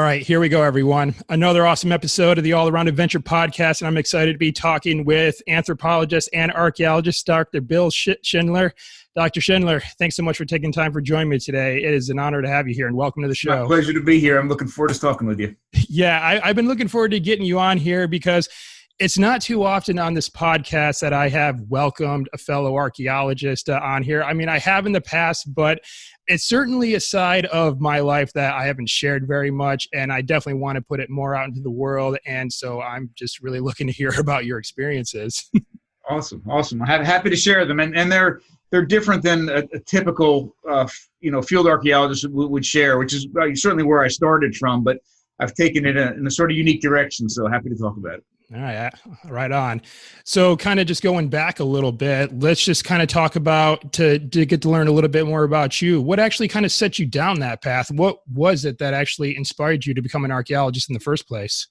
right, here we go, everyone. Another awesome episode of the All Around Adventure podcast, and I'm excited to be talking with anthropologist and archaeologist, Dr. Bill Schindler. Dr. Schindler, thanks so much for taking time for joining me today. It is an honor to have you here, and welcome to the show. My pleasure to be here. I'm looking forward to talking with you. Yeah, I've been looking forward to getting you on here because it's not too often on this podcast that I have welcomed a fellow archaeologist on here. I mean, I have in the past, but it's certainly a side of my life that I haven't shared very much, and I definitely want to put it more out into the world. And so I'm just really looking to hear about your experiences. Awesome. I'm happy to share them, and they're different than a typical field archaeologist would share, which is certainly where I started from. But I've taken it in a sort of unique direction, so happy to talk about it. All right, right on. So kind of just going back a little bit, let's just kind of talk about, to get to learn a little bit more about you. What actually kind of set you down that path? What was it that actually inspired you to become an archaeologist in the first place?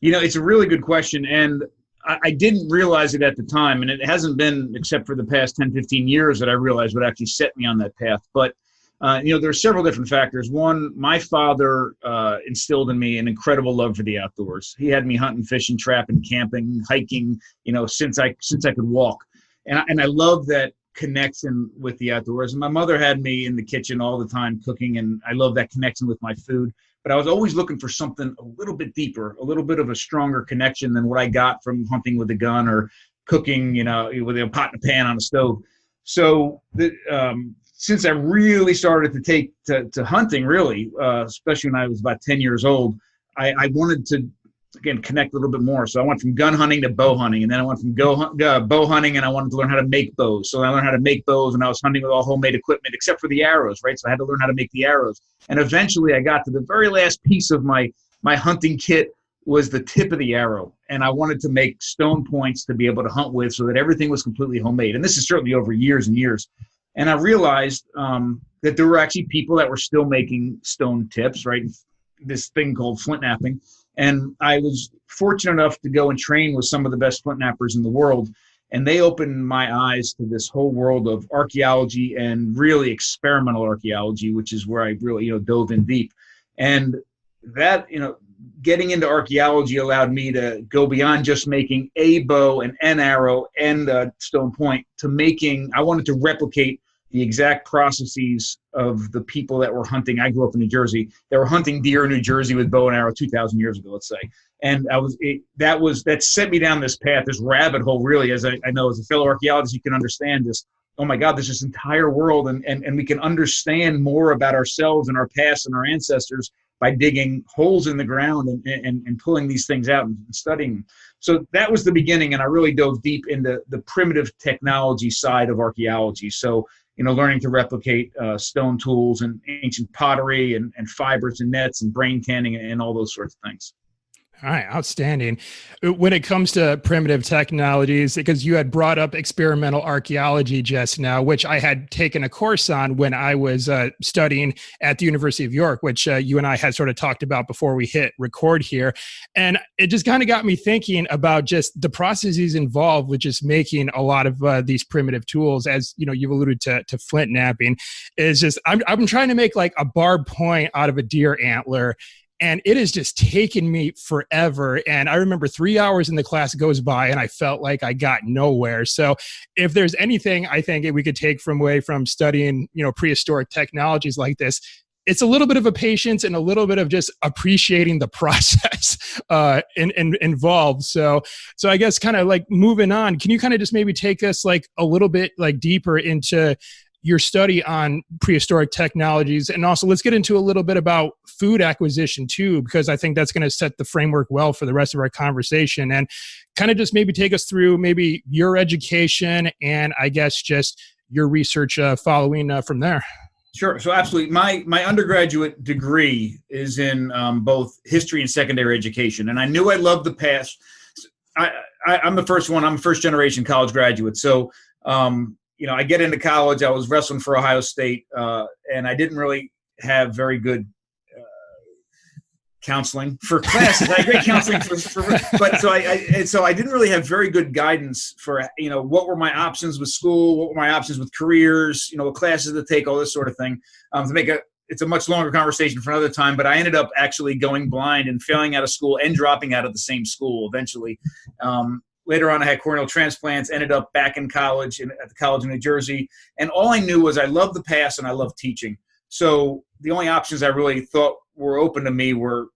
You know, it's a really good question, and I didn't realize it at the time, and it hasn't been except for the past 10, 15 years that I realized what actually set me on that path. But there are several different factors. One, my father instilled in me an incredible love for the outdoors. He had me hunting, fishing, trapping, camping, hiking, since I could walk. And I love that connection with the outdoors. And my mother had me in the kitchen all the time cooking, and I love that connection with my food. But I was always looking for something a little bit deeper, a little bit of a stronger connection than what I got from hunting with a gun or cooking, with a pot and a pan on a stove. So since I really started to take to hunting, really, especially when I was about 10 years old, I wanted to, again, connect a little bit more. So I went from gun hunting to bow hunting, and then I went from bow hunting, and I wanted to learn how to make bows. So I learned how to make bows, and I was hunting with all homemade equipment, except for the arrows, right? So I had to learn how to make the arrows. And eventually I got to the very last piece of my hunting kit was the tip of the arrow. And I wanted to make stone points to be able to hunt with so that everything was completely homemade. And this is certainly over years and years. And I realized that there were actually people that were still making stone tips, right? This thing called flint knapping. And I was fortunate enough to go and train with some of the best flint knappers in the world. And they opened my eyes to this whole world of archaeology and really experimental archaeology, which is where I really, dove in deep. And that, getting into archaeology allowed me to go beyond just making a bow and an arrow and a stone point to I wanted to replicate the exact processes of the people that were hunting. I grew up in New Jersey. They were hunting deer in New Jersey with bow and arrow 2,000 years ago, let's say. And that set me down this path, this rabbit hole, really, as I know as a fellow archaeologist, you can understand this. Oh my God, there's this entire world, and we can understand more about ourselves and our past and our ancestors by digging holes in the ground and pulling these things out and studying them. So that was the beginning, and I really dove deep into the primitive technology side of archaeology. So, learning to replicate stone tools and ancient pottery and fibers and nets and brain tanning and all those sorts of things. All right, outstanding. When it comes to primitive technologies, because you had brought up experimental archaeology just now, which I had taken a course on when I was studying at the University of York, which you and I had sort of talked about before we hit record here. And it just kind of got me thinking about just the processes involved with just making a lot of these primitive tools, as you've alluded to flint knapping. Is just I'm trying to make like a barbed point out of a deer antler. And it has just taken me forever. And I remember 3 hours in the class goes by and I felt like I got nowhere. So if there's anything I think we could take away from studying, prehistoric technologies like this, it's a little bit of a patience and a little bit of just appreciating the process involved. So I guess kind of like moving on, can you kind of just maybe take us like a little bit like deeper into your study on prehistoric technologies? And also let's get into a little bit about food acquisition too, because I think that's going to set the framework well for the rest of our conversation, and kind of just maybe take us through maybe your education and I guess just your research following from there. Sure. So absolutely. My undergraduate degree is in both history and secondary education. And I knew I loved the past. I'm the first one. I'm a first generation college graduate. So, I get into college, I was wrestling for Ohio State, and I didn't really have very good counseling for classes. I had great counseling so I didn't really have very good guidance for, what were my options with school, what were my options with careers, what classes to take, all this sort of thing. To make it's a much longer conversation for another time, but I ended up actually going blind and failing out of school and dropping out of the same school eventually. Later on, I had corneal transplants, ended up back in college at the College of New Jersey. And all I knew was I loved the past and I loved teaching. So the only options I really thought were open to me were,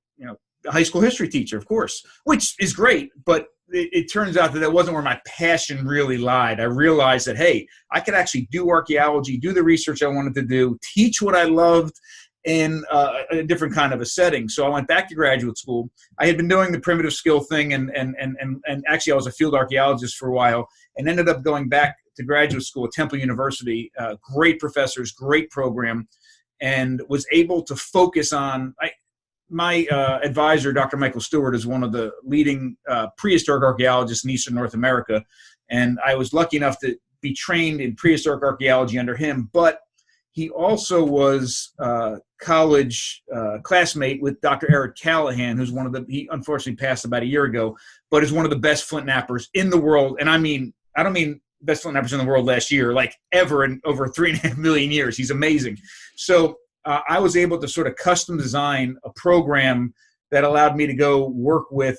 a high school history teacher, of course, which is great. But it turns out that wasn't where my passion really lied. I realized that, hey, I could actually do archaeology, do the research I wanted to do, teach what I loved in a different kind of a setting. So I went back to graduate school. I had been doing the primitive skill thing, and actually I was a field archaeologist for a while, and ended up going back to graduate school at Temple University. Great professors, great program, and was able to focus on. My advisor, Dr. Michael Stewart, is one of the leading prehistoric archaeologists in Eastern North America, and I was lucky enough to be trained in prehistoric archaeology under him. But he also was college classmate with Dr. Eric Callahan, who's he unfortunately passed about a year ago, but is one of the best flint knappers in the world. And I don't mean best flint knappers in the world last year, like ever in over 3.5 million years. He's amazing. So I was able to sort of custom design a program that allowed me to go work with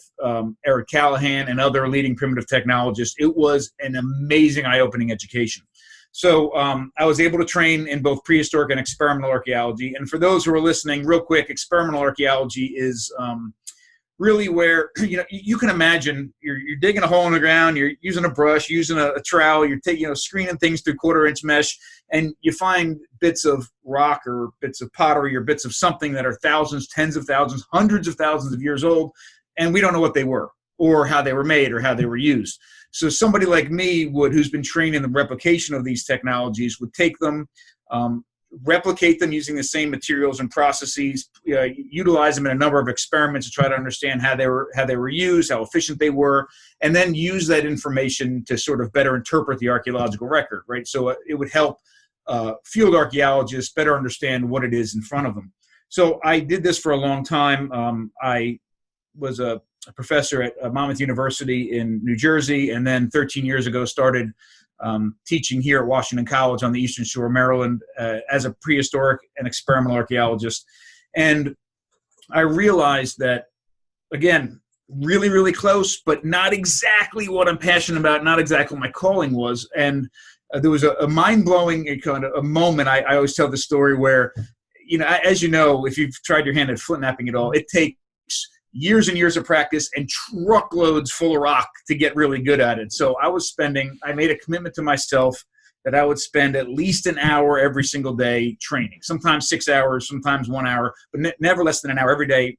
Eric Callahan and other leading primitive technologists. It was an amazing, eye-opening education. So I was able to train in both prehistoric and experimental archaeology. And for those who are listening, real quick, experimental archaeology is really where, you can imagine you're digging a hole in the ground, you're using a brush, using a trowel, you're screening things through 1/4-inch mesh, and you find bits of rock or bits of pottery or bits of something that are thousands, tens of thousands, hundreds of thousands of years old, and we don't know what they were or how they were made or how they were used. So somebody like me who's been trained in the replication of these technologies, would take them, replicate them using the same materials and processes, utilize them in a number of experiments to try to understand how they were used, how efficient they were, and then use that information to sort of better interpret the archaeological record, right? So it would help field archaeologists better understand what it is in front of them. So I did this for a long time. I was a professor at Monmouth University in New Jersey, and then 13 years ago started teaching here at Washington College on the Eastern Shore of Maryland as a prehistoric and experimental archaeologist. And I realized that, again, really, really close, but not exactly what I'm passionate about, not exactly what my calling was. And there was a mind-blowing kind of a moment. I always tell the story where, as you know, if you've tried your hand at flint knapping at all, it takes years and years of practice and truckloads full of rock to get really good at it. So I made a commitment to myself that I would spend at least an hour every single day training, sometimes 6 hours, sometimes 1 hour, but never less than an hour every day,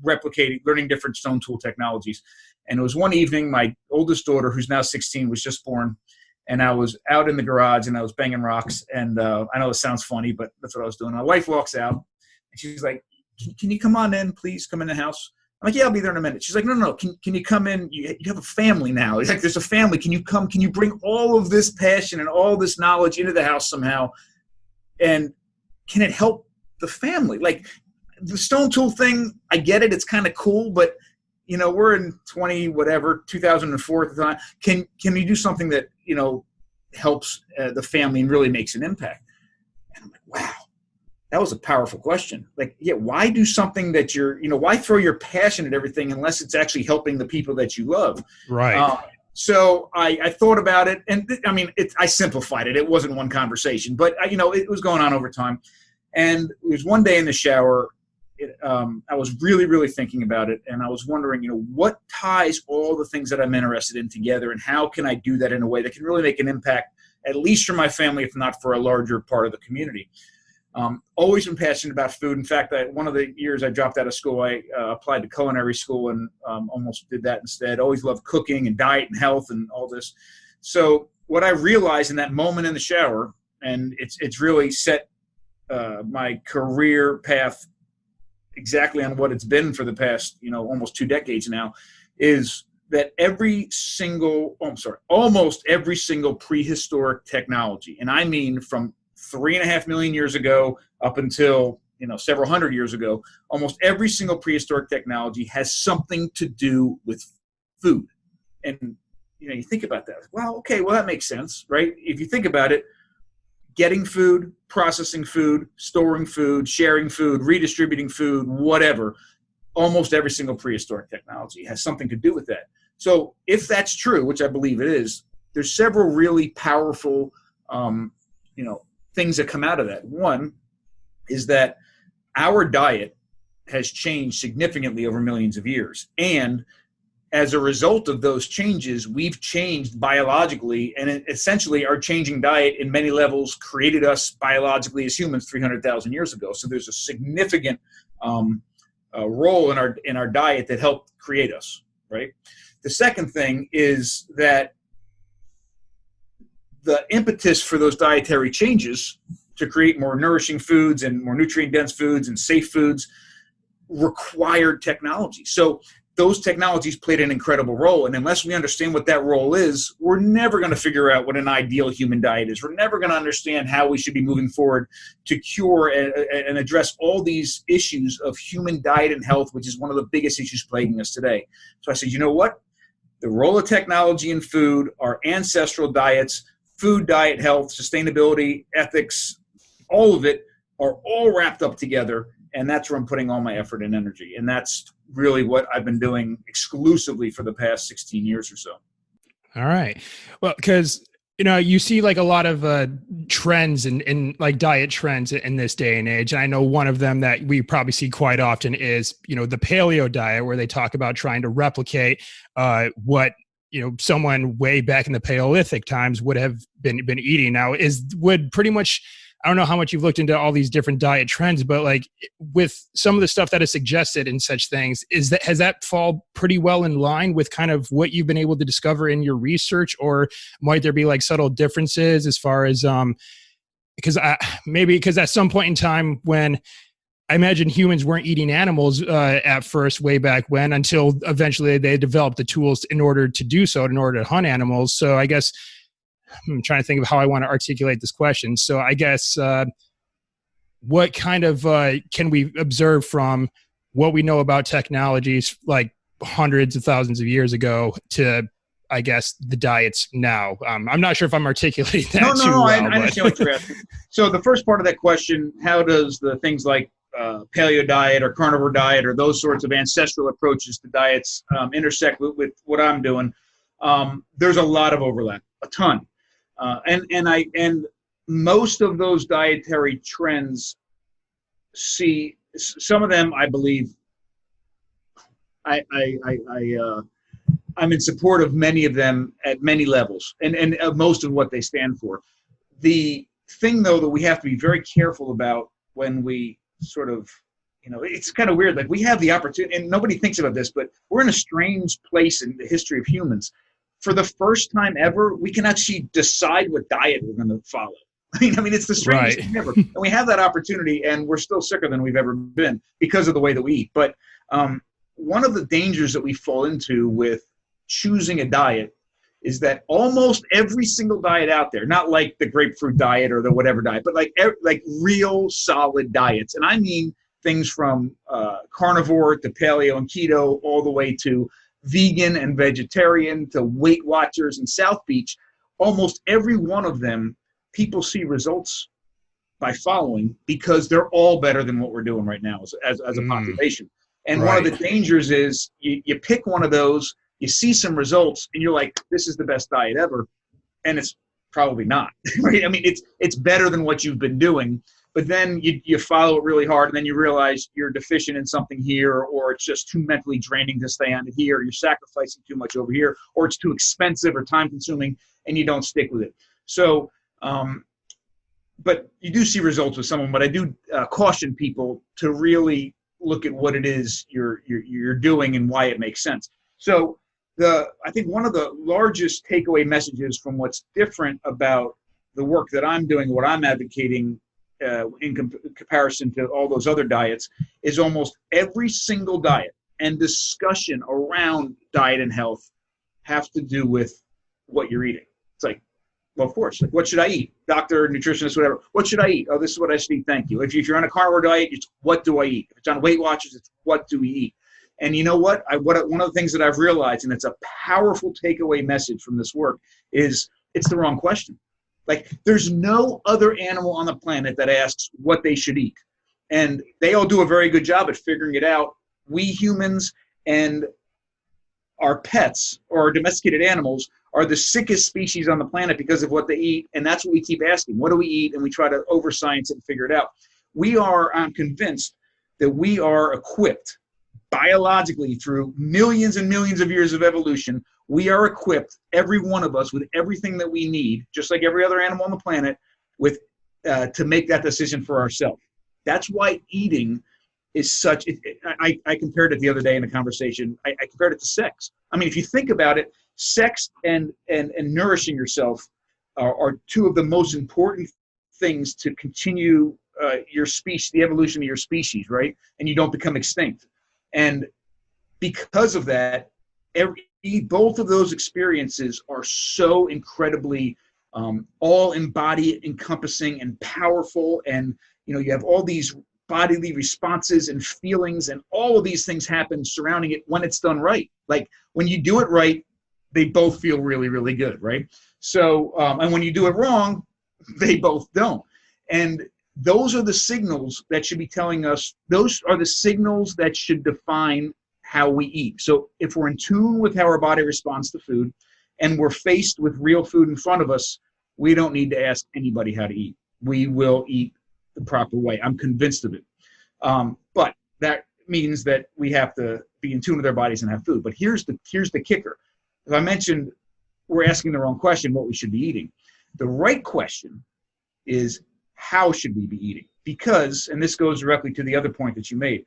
replicating, learning different stone tool technologies. And it was one evening, my oldest daughter, who's now 16, was just born, and I was out in the garage and I was banging rocks. And I know this sounds funny, but that's what I was doing. My wife walks out and she's like, can you come on in, please? Come in the house. I'm like, yeah, I'll be there in a minute. She's like, no. Can you come in? You have a family now. It's like, there's a family. Can you come? Can you bring all of this passion and all this knowledge into the house somehow? And can it help the family? Like, the stone tool thing, I get it. It's kind of cool, but we're in 2004 at the time. Can we do something that, helps the family and really makes an impact? And I'm like, wow. That was a powerful question. Like, yeah, why do something that why throw your passion at everything unless it's actually helping the people that you love? Right. So I thought about it, and I simplified it. It wasn't one conversation, but it was going on over time. And it was one day in the shower, I was really, really thinking about it, and I was wondering, what ties all the things that I'm interested in together, and how can I do that in a way that can really make an impact, at least for my family, if not for a larger part of the community. Always been passionate about food. In fact, one of the years I dropped out of school, I applied to culinary school and almost did that instead. Always loved cooking and diet and health and all this. So what I realized in that moment in the shower, and it's really set my career path exactly on what it's been for the past, almost 2 decades now, is that almost every single prehistoric technology, and I mean from 3.5 million years ago up until several hundred years ago, almost every single prehistoric technology has something to do with food. And you think about that. Well, okay, that makes sense, right? If you think about it, getting food, processing food, storing food, sharing food, redistributing food, whatever. Almost every single prehistoric technology has something to do with that. So if that's true, which I believe it is, there's several really powerful, things that come out of that. One is that our diet has changed significantly over millions of years. And as a result of those changes, we've changed biologically, and essentially our changing diet in many levels created us biologically as humans 300,000 years ago. So there's a significant role in our diet that helped create us, right? The second thing is that the impetus for those dietary changes to create more nourishing foods and more nutrient-dense foods and safe foods required technology. So those technologies played an incredible role. And unless we understand what that role is, we're never going to figure out what an ideal human diet is. We're never going to understand how we should be moving forward to cure and address all these issues of human diet and health, which is one of the biggest issues plaguing us today. So I said, you know what? The role of technology in food, our ancestral diets, food, diet, health, sustainability, ethics, all of it are all wrapped up together. And that's where I'm putting all my effort and energy. And that's really what I've been doing exclusively for the past 16 years or so. All right. Well, because, you see like a lot of trends in like diet trends in this day and age. And I know one of them that we probably see quite often is, the paleo diet, where they talk about trying to replicate what, someone way back in the Paleolithic times would have been eating. Now would pretty much, I don't know how much you've looked into all these different diet trends, but like with some of the stuff that is suggested in such things, has that fall pretty well in line with kind of what you've been able to discover in your research, or might there be like subtle differences as far as because at some point in time when I imagine humans weren't eating animals at first, way back when, until eventually they developed the tools in order to do so, in order to hunt animals. So I guess I'm trying to think of how I want to articulate this question. So I guess what kind of can we observe from what we know about technologies like hundreds of thousands of years ago to, I guess, the diets now? I'm not sure if I'm articulating that too well. I understand what you're asking. So the first part of that question, how does the things like paleo diet or carnivore diet or those sorts of ancestral approaches to diets intersect with what I'm doing? There's a lot of overlap, a ton. And most of those dietary trends see some of them, I believe, I'm in support of many of them at many levels and most of what they stand for. The thing, though, that we have to be very careful about when we sort of, it's kind of weird. Like, we have the opportunity, and nobody thinks about this, but we're in a strange place in the history of humans. For the first time ever, we can actually decide what diet we're going to follow. I mean, it's the strangest thing ever. And we have that opportunity, and we're still sicker than we've ever been because of the way that we eat. But one of the dangers that we fall into with choosing a diet is that almost every single diet out there, not like the grapefruit diet or the whatever diet, but like real solid diets. And I mean things from carnivore to paleo and keto, all the way to vegan and vegetarian to Weight Watchers and South Beach. Almost every one of them, people see results by following because they're all better than what we're doing right now as a population. And one of the dangers is you pick one of those, you see some results, and you're like, this is the best diet ever. And it's probably not, right? I mean, it's better than what you've been doing, but then you follow it really hard, and then you realize you're deficient in something here, or it's just too mentally draining to stay on it here, or you're sacrificing too much over here, or it's too expensive or time consuming, and you don't stick with it. So, but you do see results with some of them, but I do caution people to really look at what it is you're doing and why it makes sense. So I think one of the largest takeaway messages from what's different about the work that I'm doing, what I'm advocating in comparison to all those other diets, is almost every single diet and discussion around diet and health have to do with what you're eating. It's like, well, of course, like, what should I eat? Doctor, nutritionist, whatever. What should I eat? Oh, this is what I should eat. Thank you. If you're on a carnivore diet, it's what do I eat? If it's on Weight Watchers, it's what do we eat? And you know what? One of the things that I've realized, and it's a powerful takeaway message from this work, is it's the wrong question. Like, there's no other animal on the planet that asks what they should eat. And they all do a very good job at figuring it out. We humans and our pets or our domesticated animals are the sickest species on the planet because of what they eat. And that's what we keep asking. What do we eat? And we try to over-science it and figure it out. I'm convinced that we are equipped biologically through millions and millions of years of evolution. We are equipped, every one of us, with everything that we need, just like every other animal on the planet, with to make that decision for ourselves. That's why eating is such. I compared it the other day in a conversation. I compared it to sex. I mean, if you think about it, sex and nourishing yourself are two of the most important things to continue your species, the evolution of your species, right? And you don't become extinct. And because of that, both of those experiences are so incredibly all embodied, encompassing, and powerful. And you have all these bodily responses and feelings, and all of these things happen surrounding it when it's done right. Like, when you do it right, they both feel really, really good, right? So, and when you do it wrong, they both don't. And those are the signals that should be telling us, those are the signals that should define how we eat. So if we're in tune with how our body responds to food, and we're faced with real food in front of us, we don't need to ask anybody how to eat. We will eat the proper way. I'm convinced of it. But that means that we have to be in tune with our bodies and have food. But here's the kicker. As I mentioned, we're asking the wrong question, what we should be eating. The right question is, how should we be eating? Because, and this goes directly to the other point that you made,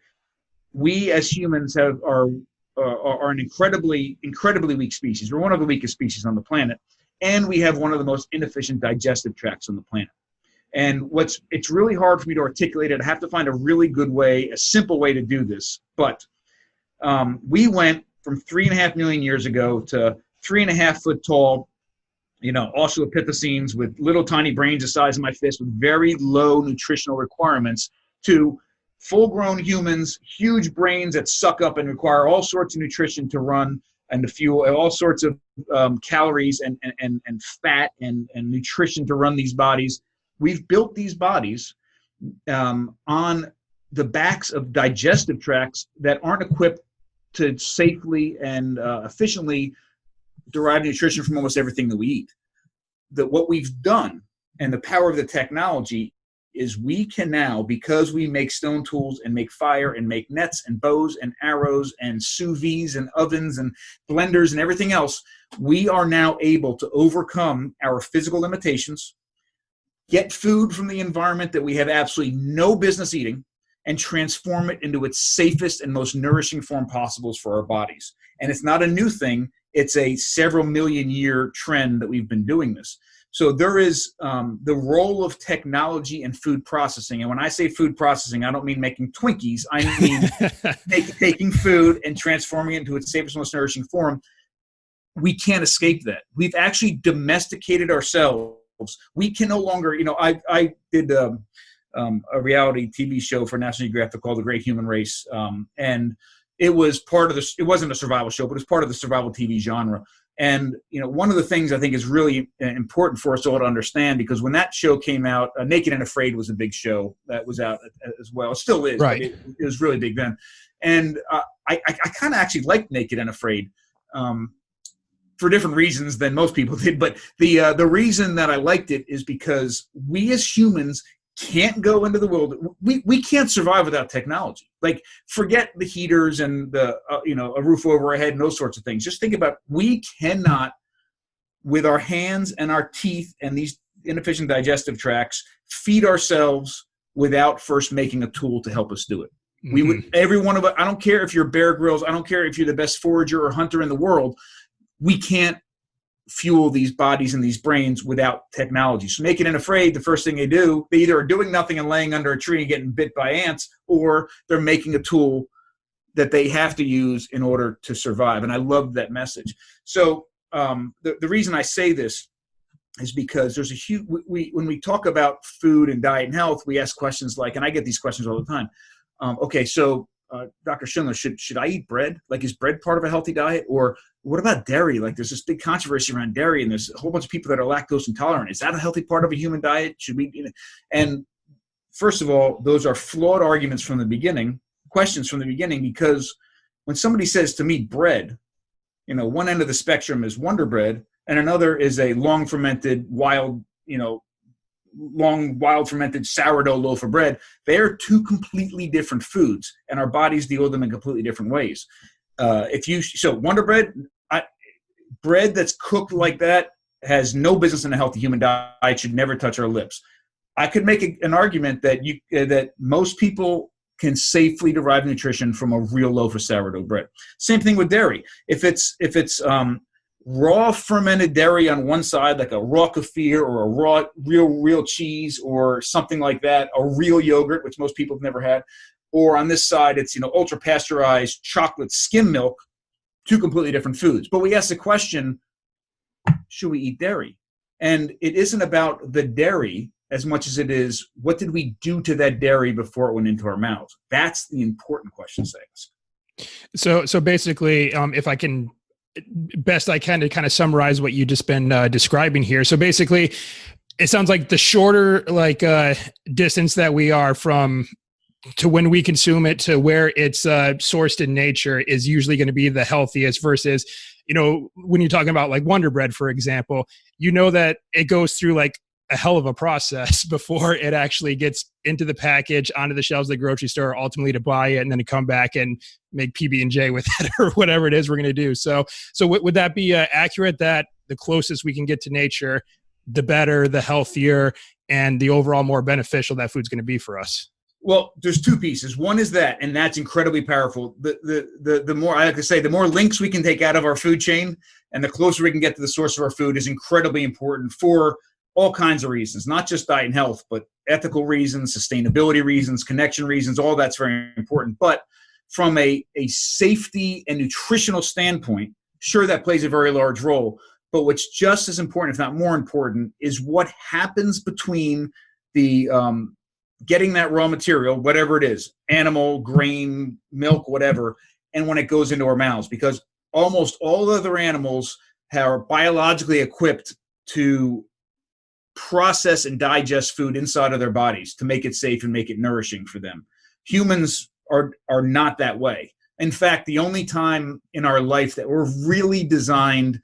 we as humans are an incredibly weak species. We're one of the weakest species on the planet, and we have one of the most inefficient digestive tracts on the planet. And it's really hard for me to articulate it. I have to find a really good way, a simple way to do this. But we went from 3.5 million years ago to 3.5 foot tall, Australopithecines with little tiny brains the size of my fist with very low nutritional requirements, to full-grown humans, huge brains that suck up and require all sorts of nutrition to run and to fuel, all sorts of calories and fat and nutrition to run these bodies. We've built these bodies on the backs of digestive tracts that aren't equipped to safely and efficiently derive nutrition from almost everything that we eat. What we've done, and the power of the technology, is we can now, because we make stone tools and make fire and make nets and bows and arrows and sous vides and ovens and blenders and everything else, we are now able to overcome our physical limitations, get food from the environment that we have absolutely no business eating, and transform it into its safest and most nourishing form possible for our bodies. And it's not a new thing. It's a several million year trend that we've been doing this. So there is the role of technology in food processing. And when I say food processing, I don't mean making Twinkies. I mean taking food and transforming it into its safest, most nourishing form. We can't escape that. We've actually domesticated ourselves. We can no longer, I did a reality TV show for National Geographic called The Great Human Race. And it was it wasn't a survival show, but it was part of the survival TV genre. And, one of the things I think is really important for us all to understand, because when that show came out, Naked and Afraid was a big show that was out as well. It still is. Right. It was really big then. And I kind of actually liked Naked and Afraid for different reasons than most people did. But the reason that I liked it is because we as humans can't go into the world. We can't survive without technology. Like, forget the heaters and the a roof over our head and those sorts of things. Just think about, we cannot, with our hands and our teeth and these inefficient digestive tracts, feed ourselves without first making a tool to help us do it. Mm-hmm. We would, every one of us, I don't care if you're Bear Grylls, I don't care if you're the best forager or hunter in the world, we can't fuel these bodies and these brains without technology. So Naked and Afraid, the first thing they do, they either are doing nothing and laying under a tree and getting bit by ants, or they're making a tool that they have to use in order to survive. And I love that message. So the reason I say this is because there's a huge, when we talk about food and diet and health, we ask questions like, and I get these questions all the time. Okay, so Dr. Schindler, should I eat bread? Like, is bread part of a healthy diet? Or what about dairy? Like, there's this big controversy around dairy, and there's a whole bunch of people that are lactose intolerant. Is that a healthy part of a human diet? Should we, and first of all, those are flawed arguments from the beginning, questions from the beginning, because when somebody says to me bread, one end of the spectrum is Wonder Bread, and another is a long fermented, wild fermented sourdough loaf of bread. They are two completely different foods, and our bodies deal with them in completely different ways. So Wonder Bread, bread that's cooked like that has no business in a healthy human diet, should never touch our lips. I could make an argument that that most people can safely derive nutrition from a real loaf of sourdough bread. Same thing with dairy. If it's raw fermented dairy on one side, like a raw kefir or a raw real cheese or something like that, a real yogurt, which most people have never had, or on this side it's ultra pasteurized chocolate skim milk, two completely different foods. But we ask the question, should we eat dairy? And it isn't about the dairy as much as it is, what did we do to that dairy before it went into our mouths? That's the important question to ask. So basically, if I can, best I can to kind of summarize what you just been describing here. So basically, it sounds like the shorter distance that we are from to when we consume it to where it's sourced in nature is usually going to be the healthiest versus, when you're talking about like Wonder Bread, for example, that it goes through like a hell of a process before it actually gets into the package, onto the shelves of the grocery store, ultimately to buy it, and then to come back and make PB&J with it or whatever it is we're going to do. So would that be accurate that the closest we can get to nature, the better, the healthier, and the overall more beneficial that food's going to be for us? Well, there's two pieces. One is that, and that's incredibly powerful. The more, I like to say, the more links we can take out of our food chain and the closer we can get to the source of our food is incredibly important for all kinds of reasons, not just diet and health, but ethical reasons, sustainability reasons, connection reasons, all that's very important. But from a safety and nutritional standpoint, sure, that plays a very large role. But what's just as important, if not more important, is what happens between the getting that raw material, whatever it is, animal, grain, milk, whatever, and when it goes into our mouths. Because almost all other animals are biologically equipped to process and digest food inside of their bodies to make it safe and make it nourishing for them. Humans are not that way. In fact, the only time in our life that we're really designed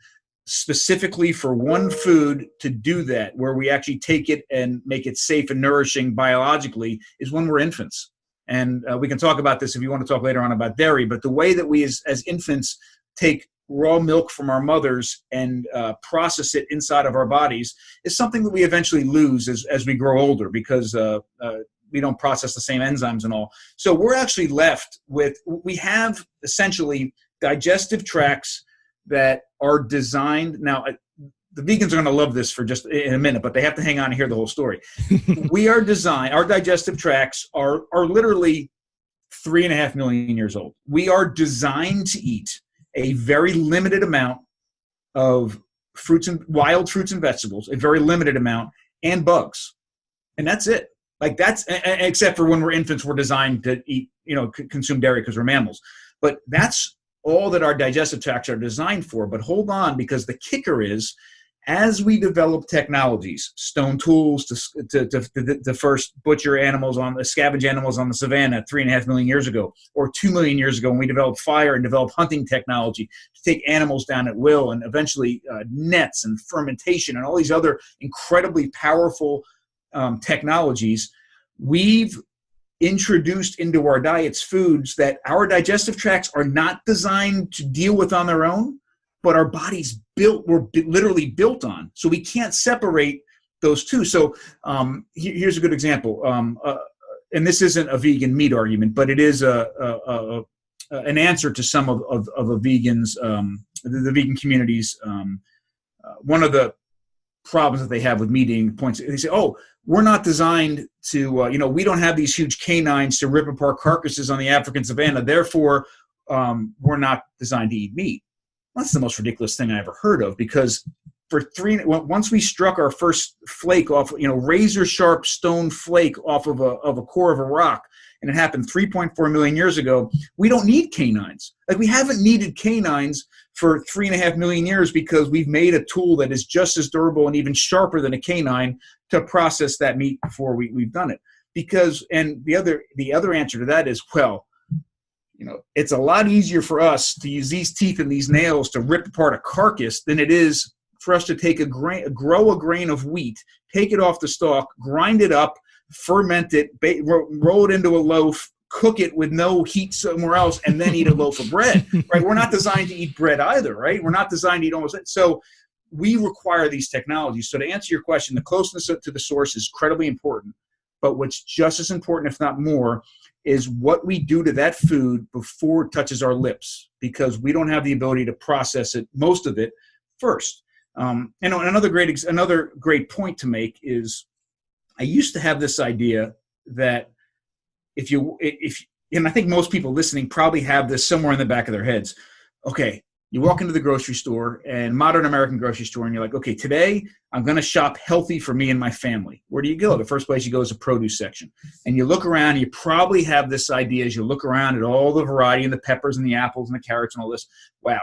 specifically for one food to do that, where we actually take it and make it safe and nourishing biologically, is when we're infants. And we can talk about this if you want to talk later on about dairy, but the way that we as infants take raw milk from our mothers and process it inside of our bodies is something that we eventually lose as we grow older, because we don't process the same enzymes and all. So we're actually left with, we have essentially digestive tracts that are designed. Now, the vegans are going to love this for just in a minute, but they have to hang on and hear the whole story. We are designed, our digestive tracts are literally 3.5 million years old. We are designed to eat a very limited amount of wild fruits and vegetables, a very limited amount, and bugs. And that's it. Like, that's, except for when we're infants, we're designed to eat, consume dairy because we're mammals. But that's all that our digestive tracts are designed for. But hold on, because the kicker is, as we develop technologies, stone tools to first butcher animals scavenge animals on the savannah 3.5 million years ago, or 2 million years ago when we developed fire and developed hunting technology to take animals down at will, and eventually nets and fermentation and all these other incredibly powerful technologies, we've introduced into our diets foods that our digestive tracts are not designed to deal with on their own, but our bodies were literally built on. So we can't separate those two. So here's a good example. And this isn't a vegan meat argument, but it is an answer to some of a vegan's, the vegan community's, one of the problems that they have with meat eating points. They say, oh, we're not designed to, we don't have these huge canines to rip apart carcasses on the African savannah. Therefore, we're not designed to eat meat. That's the most ridiculous thing I ever heard of, because once we struck our first flake off, razor sharp stone flake off of a core of a rock, and it happened 3.4 million years ago, we don't need canines. Like, we haven't needed canines for 3.5 million years because we've made a tool that is just as durable and even sharper than a canine to process that meat before we've done it. Because, and the other answer to that is, well, it's a lot easier for us to use these teeth and these nails to rip apart a carcass than it is for us to take grow a grain of wheat, take it off the stalk, grind it up, ferment it, roll it into a loaf, cook it with no heat somewhere else, and then eat a loaf of bread, right? We're not designed to eat bread either, right? We're not designed to eat almost. So we require these technologies. So to answer your question, the closeness to the source is incredibly important. But what's just as important, if not more, is what we do to that food before it touches our lips, because we don't have the ability to process it, most of it, first. And another great point to make is, I used to have this idea that and I think most people listening probably have this somewhere in the back of their heads. Okay, you walk into the grocery store, and modern American grocery store, and you're like, okay, today I'm going to shop healthy for me and my family. Where do you go? The first place you go is the produce section. And you look around, and you probably have this idea as you look around at all the variety and the peppers and the apples and the carrots and all this. Wow,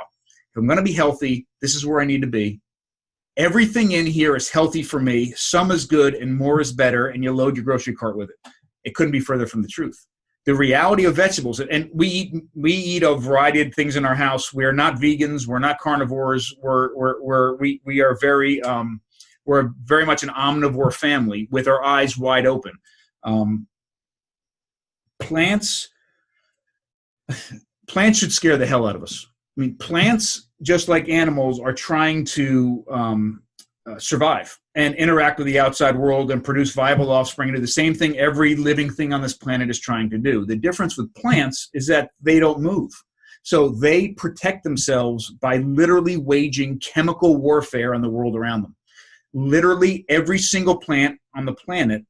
if I'm going to be healthy, this is where I need to be. Everything in here is healthy for me. Some is good and more is better, and you load your grocery cart with it. It couldn't be further from the truth. The reality of vegetables, and we eat a variety of things in our house. We are not vegans. We're not carnivores. We are very we're very much an omnivore family with our eyes wide open. Plants should scare the hell out of us. I mean, plants, just like animals, are trying to survive and interact with the outside world and produce viable offspring, and do the same thing every living thing on this planet is trying to do. The difference with plants is that they don't move. So they protect themselves by literally waging chemical warfare on the world around them. Literally every single plant on the planet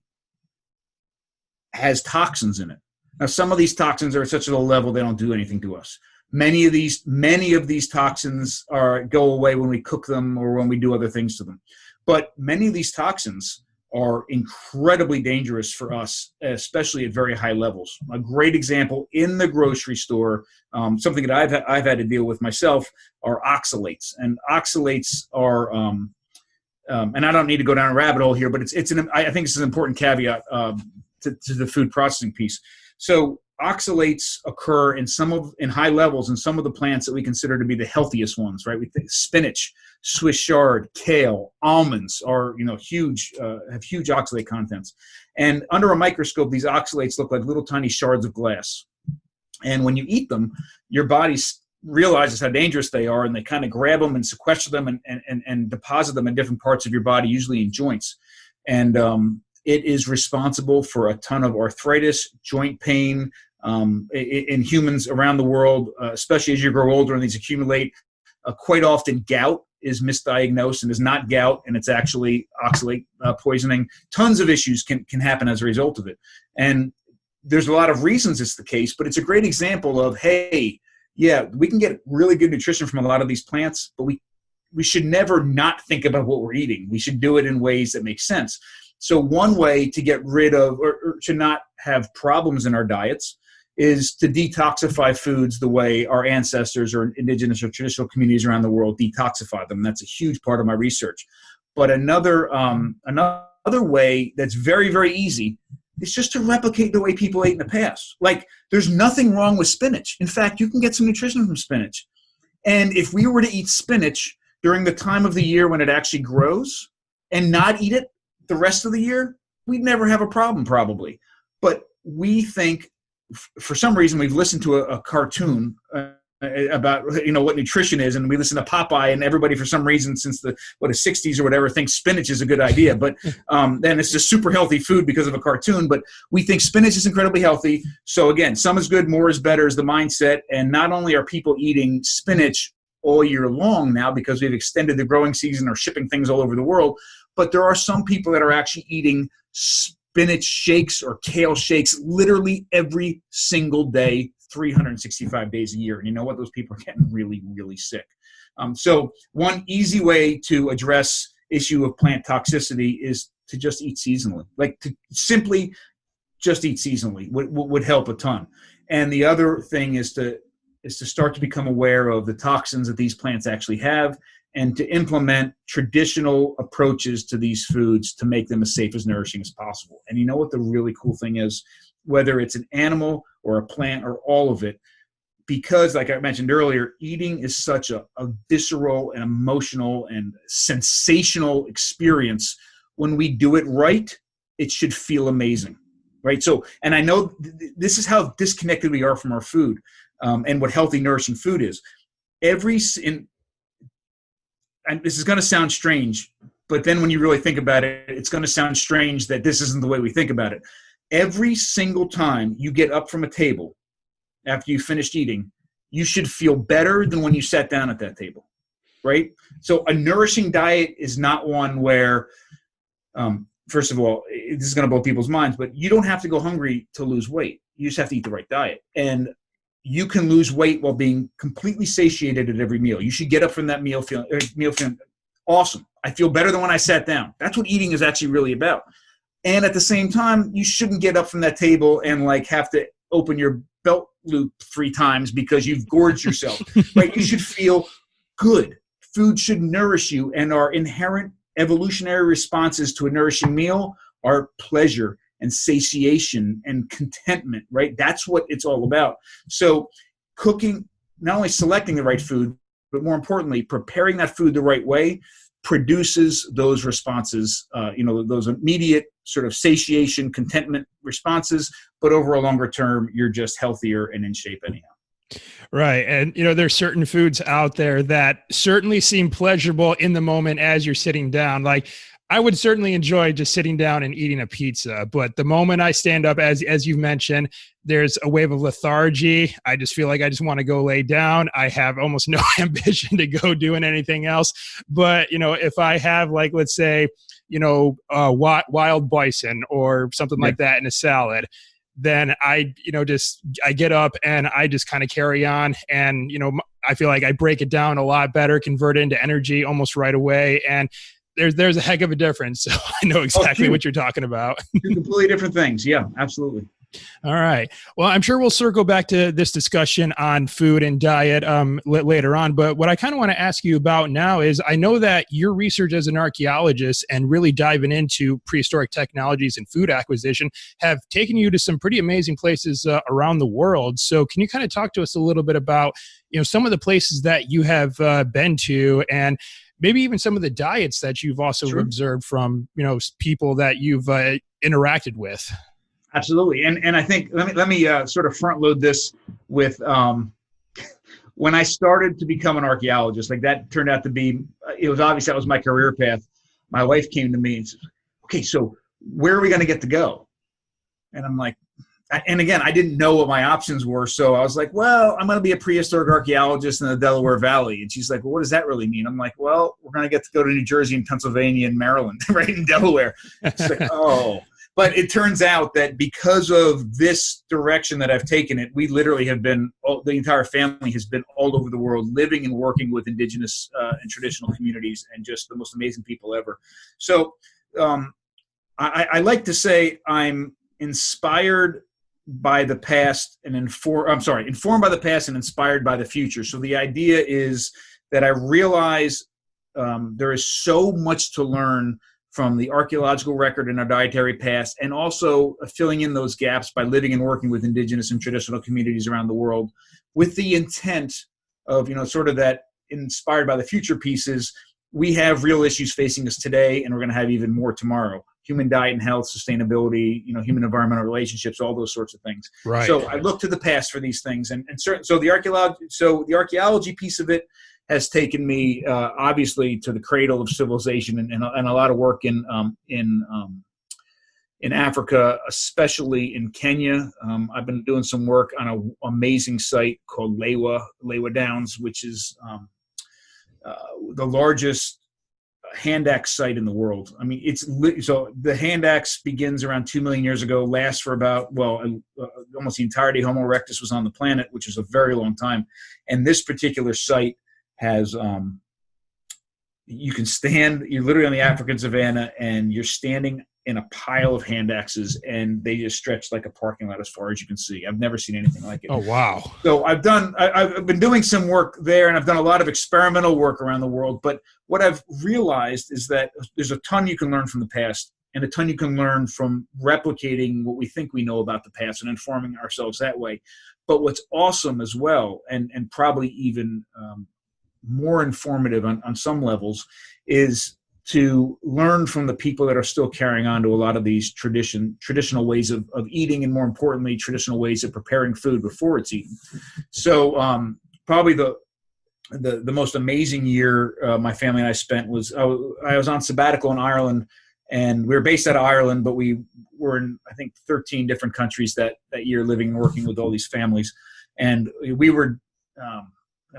has toxins in it. Now, some of these toxins are at such a low level they don't do anything to us. Many of these toxins go away when we cook them or when we do other things to them. But many of these toxins are incredibly dangerous for us, especially at very high levels. A great example in the grocery store, something that I've had to deal with myself, are oxalates. And oxalates are, and I don't need to go down a rabbit hole here, but I think it's an important caveat to the food processing piece. So oxalates occur in high levels in some of the plants that we consider to be the healthiest ones, right? We think spinach, Swiss chard, kale, almonds are huge, have huge oxalate contents. And under a microscope, these oxalates look like little tiny shards of glass. And when you eat them, your body realizes how dangerous they are, and they kind of grab them and sequester them and deposit them in different parts of your body, usually in joints. And it is responsible for a ton of arthritis, joint pain, in humans around the world, especially as you grow older and these accumulate. Quite often gout is misdiagnosed and is not gout, and it's actually oxalate poisoning. Tons of issues can happen as a result of it. And there's a lot of reasons it's the case, but it's a great example of, hey, yeah, we can get really good nutrition from a lot of these plants, but we should never not think about what we're eating. We should do it in ways that make sense. So one way to get rid of or to not have problems in our diets is to detoxify foods the way our ancestors or indigenous or traditional communities around the world detoxify them. That's a huge part of my research. But another way that's very, very easy is just to replicate the way people ate in the past. Like, there's nothing wrong with spinach. In fact, you can get some nutrition from spinach. And if we were to eat spinach during the time of the year when it actually grows and not eat it the rest of the year, we'd never have a problem probably. But we think, for some reason, we've listened to a cartoon about what nutrition is, and we listen to Popeye, and everybody for some reason since the 60s or whatever thinks spinach is a good idea. But then it's just super healthy food because of a cartoon. But we think spinach is incredibly healthy. So again, some is good, more is better is the mindset. And not only are people eating spinach all year long now because we've extended the growing season or shipping things all over the world, but there are some people that are actually eating spinach shakes or kale shakes literally every single day, 365 days a year. And you know what? Those people are getting really, really sick. So one easy way to address issue of plant toxicity is to just eat seasonally. Like, to simply just eat seasonally would help a ton. And the other thing is to start to become aware of the toxins that these plants actually have, and to implement traditional approaches to these foods to make them as safe as nourishing as possible. And you know what the really cool thing is? Whether it's an animal or a plant or all of it, because like I mentioned earlier, eating is such a visceral and emotional and sensational experience. When we do it right, it should feel amazing, right? So, and I know this is how disconnected we are from our food, and what healthy, nourishing food is. And this is going to sound strange, but then when you really think about it, it's going to sound strange that this isn't the way we think about it. Every single time you get up from a table after you finished eating, you should feel better than when you sat down at that table, right? So a nourishing diet is not one where, first of all, this is going to blow people's minds, but you don't have to go hungry to lose weight. You just have to eat the right diet. And you can lose weight while being completely satiated at every meal. You should get up from that meal feeling awesome. I feel better than when I sat down. That's what eating is actually really about. And at the same time, you shouldn't get up from that table and like have to open your belt loop 3 times because you've gorged yourself. Right? You should feel good. Food should nourish you, and our inherent evolutionary responses to a nourishing meal are pleasure and satiation and contentment, right? That's what it's all about. So cooking, not only selecting the right food, but more importantly, preparing that food the right way produces those responses, those immediate sort of satiation, contentment responses, but over a longer term, you're just healthier and in shape anyhow. Right. And, there's certain foods out there that certainly seem pleasurable in the moment as you're sitting down. Like, I would certainly enjoy just sitting down and eating a pizza, but the moment I stand up, as you've mentioned, there's a wave of lethargy. I just feel like I just want to go lay down. I have almost no ambition to go doing anything else. But, if I have, like, let's say, wild bison or something like that in a salad, then I get up and I just kind of carry on. And, I feel like I break it down a lot better, convert it into energy almost right away. And there's a heck of a difference. So I know exactly what you're talking about. 2 completely different things. Yeah, absolutely. All right. Well, I'm sure we'll circle back to this discussion on food and diet later on. But what I kind of want to ask you about now is, I know that your research as an archaeologist and really diving into prehistoric technologies and food acquisition have taken you to some pretty amazing places around the world. So can you kind of talk to us a little bit about, some of the places that you have been to, and maybe even some of the diets that you've also observed from, people that you've interacted with? Absolutely. And I think, let me sort of front load this with, when I started to become an archaeologist, like that turned out to be, it was obvious that was my career path. My wife came to me and said, okay, so where are we going to get to go? And I'm like, and again, I didn't know what my options were. So I was like, well, I'm going to be a prehistoric archaeologist in the Delaware Valley. And she's like, well, what does that really mean? I'm like, well, we're going to get to go to New Jersey and Pennsylvania and Maryland, right in Delaware. It's like, oh. But it turns out that because of this direction that I've taken it, we literally have been, the entire family has been all over the world, living and working with indigenous and traditional communities, and just the most amazing people ever. So I like to say I'm inspired by the past and informed by the past and inspired by the future. So the idea is that I realize there is so much to learn from the archaeological record in our dietary past, and also filling in those gaps by living and working with indigenous and traditional communities around the world, with the intent of, sort of that inspired by the future pieces. We have real issues facing us today, and we're going to have even more tomorrow. Human diet and health, sustainability, human environmental relationships, all those sorts of things. Right. So I look to the past for these things, and certain. So the archaeology piece of it has taken me obviously to the cradle of civilization, and a lot of work in Africa, especially in Kenya. I've been doing some work on an amazing site called Lewa Downs, which is the largest hand axe site in the world. I mean, so the hand axe begins around 2 million years ago, lasts for about, almost the entirety Homo erectus was on the planet, which is a very long time. And this particular site has, you're literally on the African savanna, and you're standing in a pile of hand axes, and they just stretched like a parking lot as far as you can see. I've never seen anything like it. Oh, wow. So I've been doing some work there, and I've done a lot of experimental work around the world. But what I've realized is that there's a ton you can learn from the past, and a ton you can learn from replicating what we think we know about the past and informing ourselves that way. But what's awesome as well, and probably even more informative on some levels, is to learn from the people that are still carrying on to a lot of these traditional ways of eating, and more importantly, traditional ways of preparing food before it's eaten. So probably the most amazing year my family and I spent was I was on sabbatical in Ireland, and we were based out of Ireland, but we were in, I think, 13 different countries that year, living and working with all these families. And we were,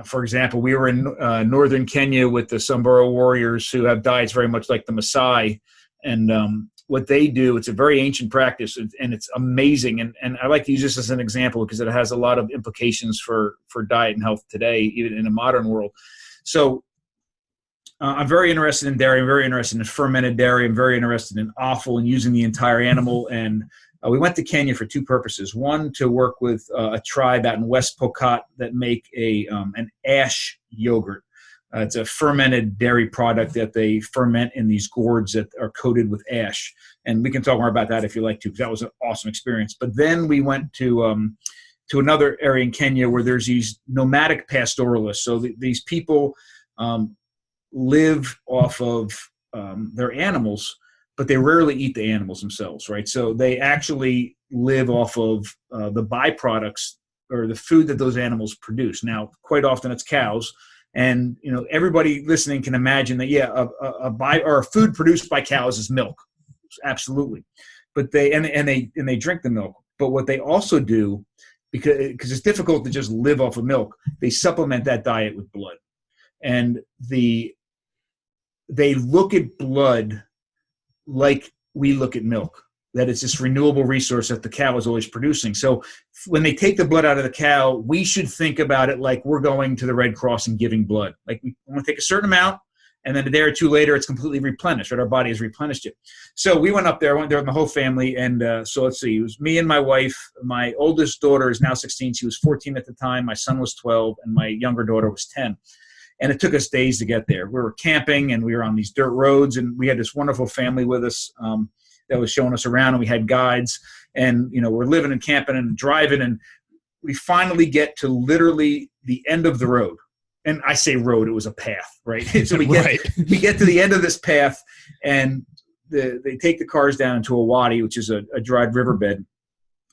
for example, we were in northern Kenya with the Samburu warriors, who have diets very much like the Maasai. And what they do, it's a very ancient practice, and it's amazing. And I like to use this as an example because it has a lot of implications for diet and health today, even in a modern world. So I'm very interested in dairy. I'm very interested in fermented dairy. I'm very interested in offal and using the entire animal. And we went to Kenya for two purposes. One, to work with a tribe out in West Pokot that make an ash yogurt. It's a fermented dairy product that they ferment in these gourds that are coated with ash. And we can talk more about that if you like to, because that was an awesome experience. But then we went to another area in Kenya where there's these nomadic pastoralists. So these people live off of their animals, but they rarely eat the animals themselves, right? So they actually live off of the byproducts or the food that those animals produce. Now, quite often it's cows, and everybody listening can imagine that, a food produced by cows is milk, absolutely. But they drink the milk. But what they also do, because it's difficult to just live off of milk, they supplement that diet with blood, and they look at blood like we look at milk, that it's this renewable resource that the cow is always producing. So when they take the blood out of the cow, we should think about it like we're going to the Red Cross and giving blood. Like, we want to take a certain amount, and then a day or two later, it's completely replenished, right? Our body has replenished it. So we went up there, with the whole family, and so let's see, it was me and my wife. My oldest daughter is now 16. She was 14 at the time. My son was 12, and my younger daughter was 10. And it took us days to get there. We were camping, and we were on these dirt roads, and we had this wonderful family with us that was showing us around, and we had guides, and we're living and camping and driving, and we finally get to literally the end of the road. And I say road, it was a path, right? So we get to the end of this path, and they take the cars down into a wadi, which is a dried riverbed,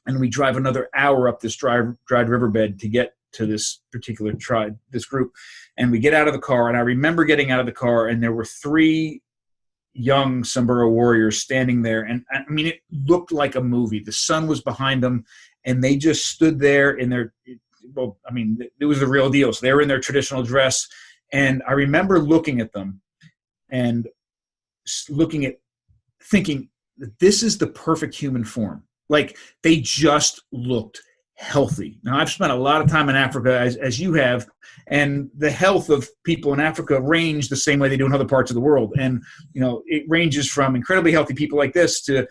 and we drive another hour up this dried riverbed to get to this particular tribe, this group. And we get out of the car, and I remember getting out of the car, and there were 3 young Samburu warriors standing there. And I mean, it looked like a movie. The sun was behind them, and they just stood there in their, well, I mean, it was the real deal. So they were in their traditional dress. And I remember looking at them and thinking that this is the perfect human form. Like, they just looked healthy. Now, I've spent a lot of time in Africa, as you have, and the health of people in Africa range the same way they do in other parts of the world. And, it ranges from incredibly healthy people like this to,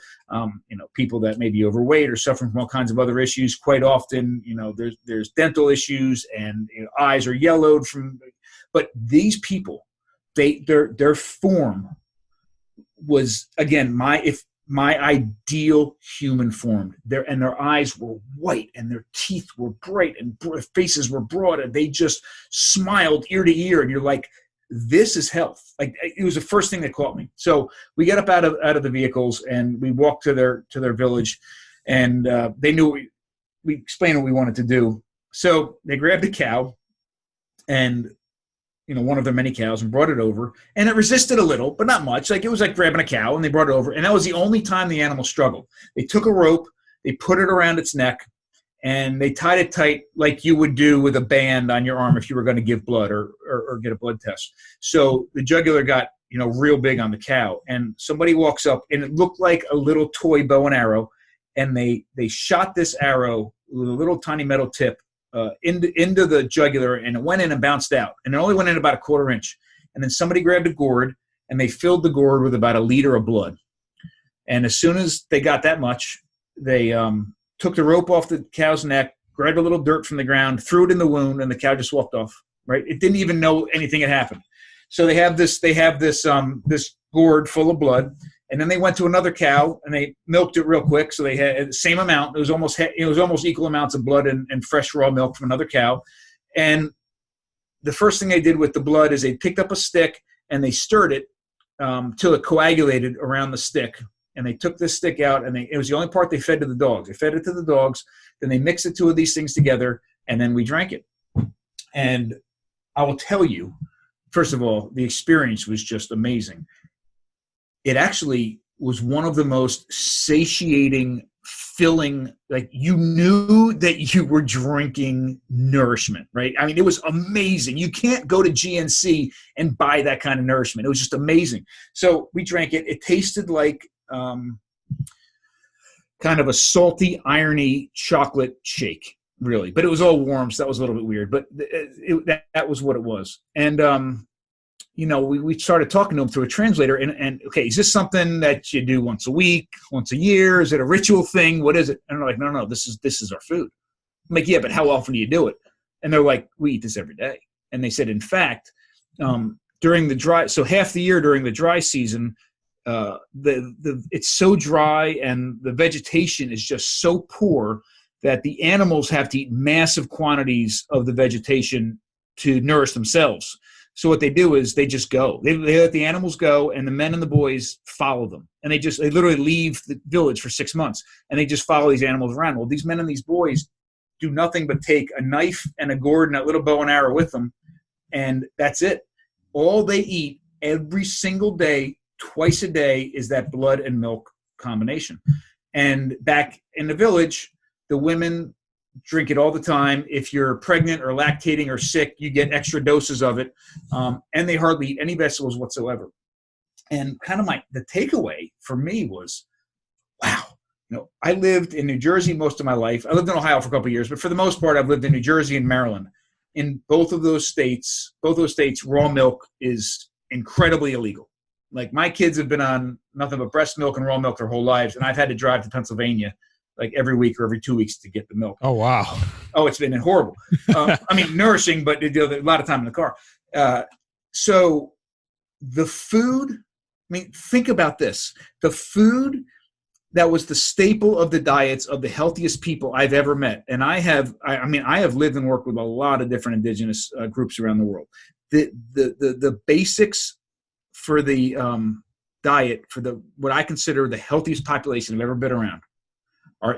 people that may be overweight or suffering from all kinds of other issues. Quite often, there's dental issues, and eyes are yellowed but these people, their form was, again, my ideal human form. Their eyes were white, and their teeth were bright, and their faces were broad, and they just smiled ear to ear. And you're like, this is health. Like, it was the first thing that caught me. So we got up out of the vehicles, and we walked to their village, and they knew we explained what we wanted to do. So they grabbed a cow, and one of their many cows, and brought it over, and it resisted a little, but not much. Like, it was like grabbing a cow, and they brought it over, and that was the only time the animal struggled. They took a rope, they put it around its neck, and they tied it tight like you would do with a band on your arm if you were going to give blood or get a blood test. So the jugular got, real big on the cow, and somebody walks up, and it looked like a little toy bow and arrow, and they shot this arrow with a little tiny metal tip into the jugular, and it went in and bounced out, and it only went in about a 1/4 inch. And then somebody grabbed a gourd, and they filled the gourd with about 1 liter of blood. And as soon as they got that much, they took the rope off the cow's neck, grabbed a little dirt from the ground, threw it in the wound, and the cow just walked off. Right? It didn't even know anything had happened. So they have this gourd full of blood, and then they went to another cow and they milked it real quick. So they had the same amount. It was almost equal amounts of blood and fresh raw milk from another cow. And the first thing they did with the blood is they picked up a stick and they stirred it till it coagulated around the stick. And they took this stick out, and it was the only part they fed to the dogs. They fed it to the dogs. Then they mixed the two of these things together, and then we drank it. And I will tell you, first of all, the experience was just amazing. It actually was one of the most satiating, filling, like you knew that you were drinking nourishment, right? I mean, it was amazing. You can't go to GNC and buy that kind of nourishment. It was just amazing. So we drank it. It tasted like kind of a salty, irony chocolate shake, really. But it was all warm, so that was a little bit weird. But that was what it was. And we started talking to him through a translator, and okay, is this something that you do once a week, once a year? Is it a ritual thing? What is it? And they're like, no, this is our food. I'm like, yeah, but how often do you do it? And they're like, we eat this every day. And they said, in fact, during the dry, so half the year during the dry season, it's so dry and the vegetation is just so poor that the animals have to eat massive quantities of the vegetation to nourish themselves. So what they do is they just go. They let the animals go, and the men and the boys follow them. And they literally leave the village for 6 months, and they just follow these animals around. Well, these men and these boys do nothing but take a knife and a gourd and a little bow and arrow with them, and that's it. All they eat every single day, twice a day, is that blood and milk combination. And back in the village, the women drink it all the time. If you're pregnant or lactating or sick, you get extra doses of it. And they hardly eat any vegetables whatsoever. And kind of the takeaway for me was, wow, I lived in New Jersey most of my life. I lived in Ohio for a couple of years, but for the most part, I've lived in New Jersey and Maryland. In both those states, raw milk is incredibly illegal. Like, my kids have been on nothing but breast milk and raw milk their whole lives, and I've had to drive to Pennsylvania like every week or every 2 weeks to get the milk. Oh, wow. Oh, it's been horrible. I mean, nourishing, but a lot of time in the car. So the food, I mean, think about this. The food that was the staple of the diets of the healthiest people I've ever met. And I have lived and worked with a lot of different indigenous groups around the world. The basics for the diet for what I consider the healthiest population I've ever been around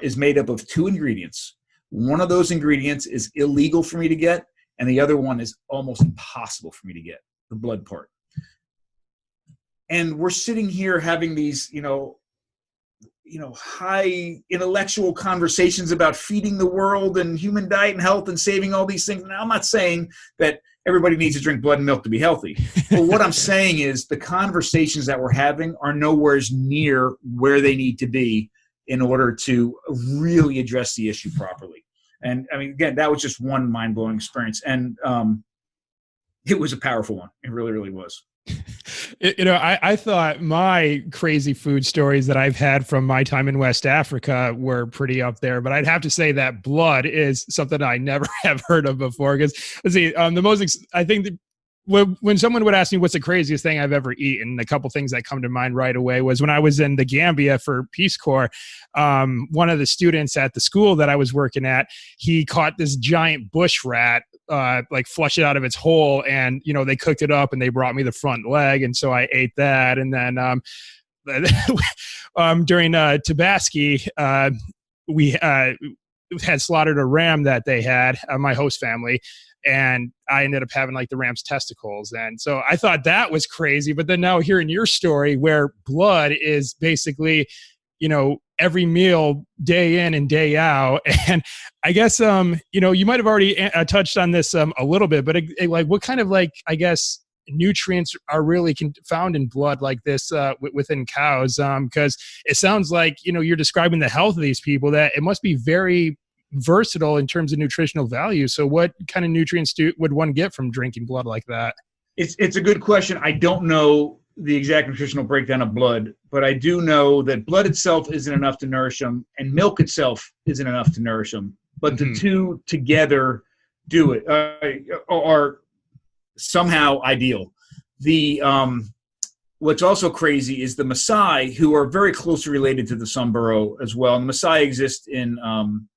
is made up of two ingredients. One of those ingredients is illegal for me to get, and the other one is almost impossible for me to get, the blood part. And we're sitting here having these, high intellectual conversations about feeding the world and human diet and health and saving all these things. Now, I'm not saying that everybody needs to drink blood and milk to be healthy. But what I'm saying is the conversations that we're having are nowhere near where they need to be in order to really address the issue properly. And I mean, again, that was just one mind-blowing experience. And it was a powerful one. It really, really was. I thought my crazy food stories that I've had from my time in West Africa were pretty up there, but I'd have to say that blood is something I never have heard of before. Because let's see, I think that when someone would ask me what's the craziest thing I've ever eaten, the couple things that come to mind right away was when I was in the Gambia for Peace Corps. One of the students at the school that I was working at, he caught this giant bush rat, flushed it out of its hole, and they cooked it up and they brought me the front leg, and so I ate that. And then during Tabaski, we had slaughtered a ram that they had, my host family. And I ended up having the ram's testicles. And so I thought that was crazy. But then now hearing your story where blood is basically, every meal day in and day out. And I guess, you might have already touched on this a little bit, but what kind of nutrients are really found in blood like this within cows? Because it sounds like, you're describing the health of these people, that it must be very versatile in terms of nutritional value. So what kind of nutrients would one get from drinking blood like that? It's a good question. I don't know the exact nutritional breakdown of blood, but I do know that blood itself isn't enough to nourish them, and milk itself isn't enough to nourish them. But the two together do it, are somehow ideal. The what's also crazy is the Maasai, who are very closely related to the Samburu as well. And the Maasai exist in,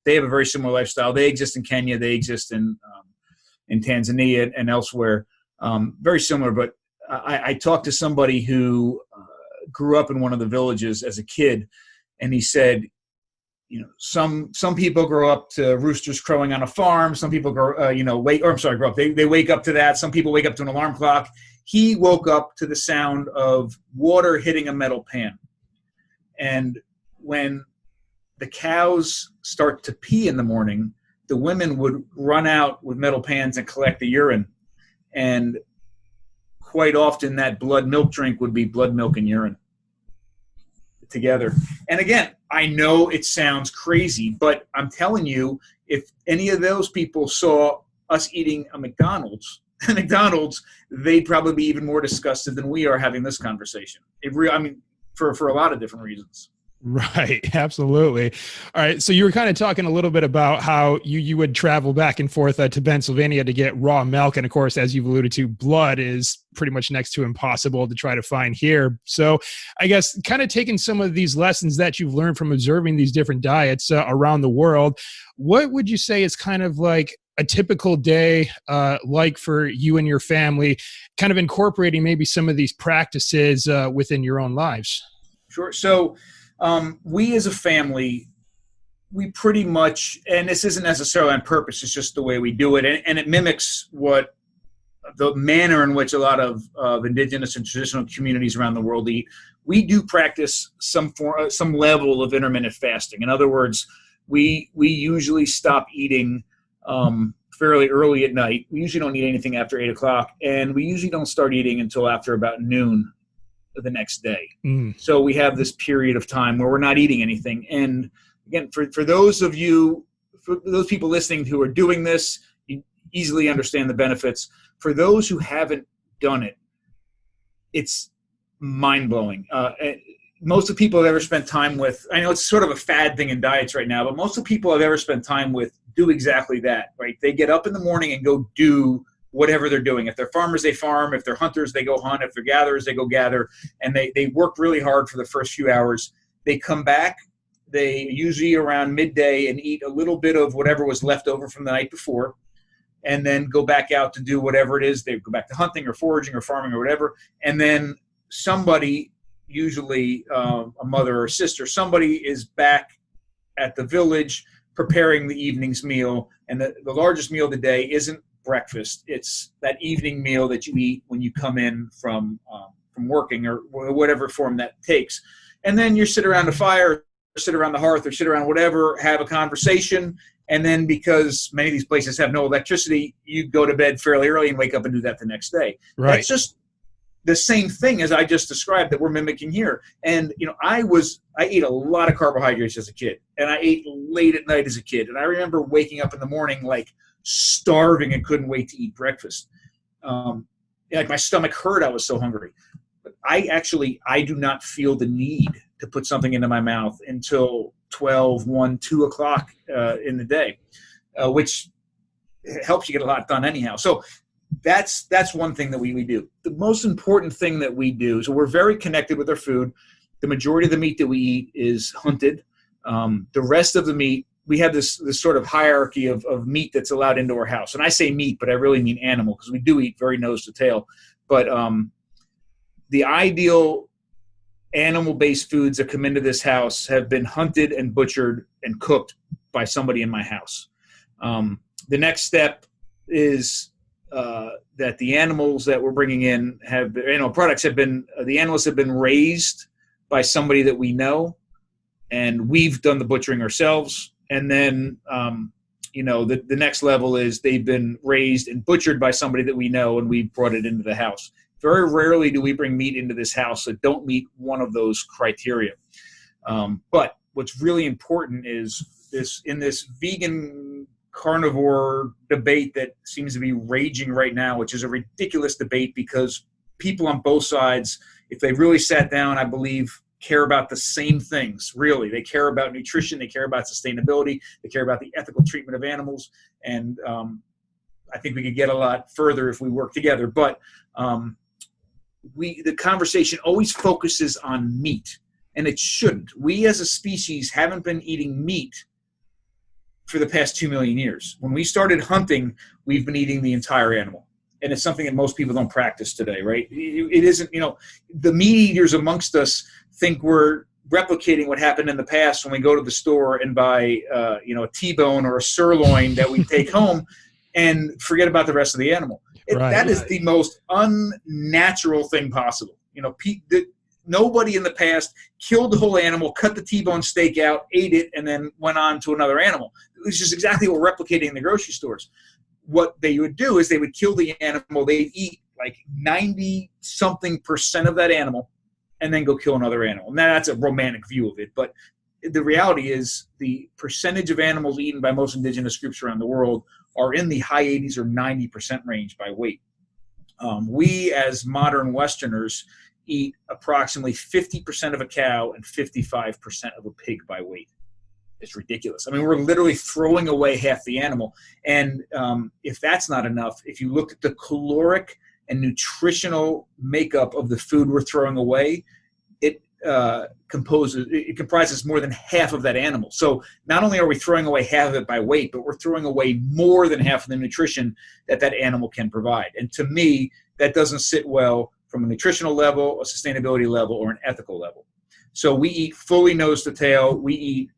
they have a very similar lifestyle. They exist in Kenya. They exist in Tanzania and elsewhere. Very similar. But I talked to somebody who grew up in one of the villages as a kid, and he said, you know, some people grow up to roosters crowing on a farm. Some people grow up. They wake up to that. Some people wake up to an alarm clock. He woke up to the sound of water hitting a metal pan. And when the cows start to pee in the morning, the women would run out with metal pans and collect the urine. And quite often that blood milk drink would be blood milk and urine together. And again, I know it sounds crazy, but I'm telling you, if any of those people saw us eating a McDonald's, they'd probably be even more disgusted than we are having this conversation. For a lot of different reasons. Right. Absolutely. All right. So you were kind of talking a little bit about how you would travel back and forth to Pennsylvania to get raw milk. And of course, as you've alluded to, blood is pretty much next to impossible to try to find here. So I guess kind of taking some of these lessons that you've learned from observing these different diets around the world, what would you say is kind of like a typical day like for you and your family, kind of incorporating maybe some of these practices within your own lives? Sure. So we as a family, we pretty much, and this isn't necessarily on purpose, it's just the way we do it. And it mimics what the manner in which a lot of indigenous and traditional communities around the world eat. We do practice some level of intermittent fasting. In other words, we usually stop eating fairly early at night. We usually don't eat anything after 8 o'clock, and we usually don't start eating until after about noon the next day. So we have this period of time where we're not eating anything. And again, for those of you, for those people listening who are doing this, you easily understand the benefits. For those who haven't done it, it's mind-blowing. Most of the people I've ever spent time with, I know it's sort of a fad thing in diets right now, but most of the people I've ever spent time with do exactly that, right? They get up in the morning and go do whatever they're doing. If they're farmers, they farm. If they're hunters, they go hunt. If they're gatherers, they go gather. And they work really hard for the first few hours. They come back, they usually around midday, and eat a little bit of whatever was left over from the night before, and then go back out to do whatever it is. They go back to hunting or foraging or farming or whatever. And then somebody, usually a mother or sister, somebody is back at the village preparing the evening's meal. And the largest meal of the day isn't breakfast. It's that evening meal that you eat when you come in from working, or whatever form that takes. And then you sit around the fire, or sit around the hearth, or sit around whatever, have a conversation. And then, because many of these places have no electricity, you go to bed fairly early and wake up and do that the next day. Right. That's just the same thing as I just described that we're mimicking here. And, you know, I ate a lot of carbohydrates as a kid, and I ate late at night as a kid. And I remember waking up in the morning like starving and couldn't wait to eat breakfast. Like my stomach hurt. I was so hungry. But I do not feel the need to put something into my mouth until 12, 1, 2 o'clock in the day, which helps you get a lot done anyhow. So that's one thing that we do. The most important thing that we do, so we're very connected with our food. The majority of the meat that we eat is hunted. The rest of the meat, we have this sort of hierarchy of meat that's allowed into our house. And I say meat, but I really mean animal, because we do eat very nose to tail. But the ideal animal-based foods that come into this house have been hunted and butchered and cooked by somebody in my house. The next step is that the animals that we're bringing in the animals have been raised by somebody that we know, and we've done the butchering ourselves. And then, the next level is they've been raised and butchered by somebody that we know, and we brought it into the house. Very rarely do we bring meat into this house that don't meet one of those criteria. But what's really important is in this vegan carnivore debate that seems to be raging right now, which is a ridiculous debate because people on both sides, if they really sat down, I believe, care about the same things, really. They care about nutrition, they care about sustainability, they care about the ethical treatment of animals, and I think we could get a lot further if we work together. But the conversation always focuses on meat, and it shouldn't. We as a species haven't been eating meat for the past 2 million years. When we started hunting, we've been eating the entire animal. And it's something that most people don't practice today, right? It isn't, the meat eaters amongst us think we're replicating what happened in the past when we go to the store and buy, a T-bone or a sirloin that we take home and forget about the rest of the animal. That is the most unnatural thing possible. Nobody in the past killed the whole animal, cut the T-bone steak out, ate it, and then went on to another animal. It's just exactly what we're replicating in the grocery stores. What they would do is they would kill the animal. They'd eat like 90-something% of that animal and then go kill another animal. Now, that's a romantic view of it, but the reality is the percentage of animals eaten by most indigenous groups around the world are in the high 80s or 90% range by weight. We, as modern Westerners, eat approximately 50% of a cow and 55% of a pig by weight. It's ridiculous. I mean, we're literally throwing away half the animal. And if that's not enough, if you look at the caloric and nutritional makeup of the food we're throwing away, it comprises more than half of that animal. So not only are we throwing away half of it by weight, but we're throwing away more than half of the nutrition that animal can provide. And to me, that doesn't sit well from a nutritional level, a sustainability level, or an ethical level. So we eat fully nose to tail. We eat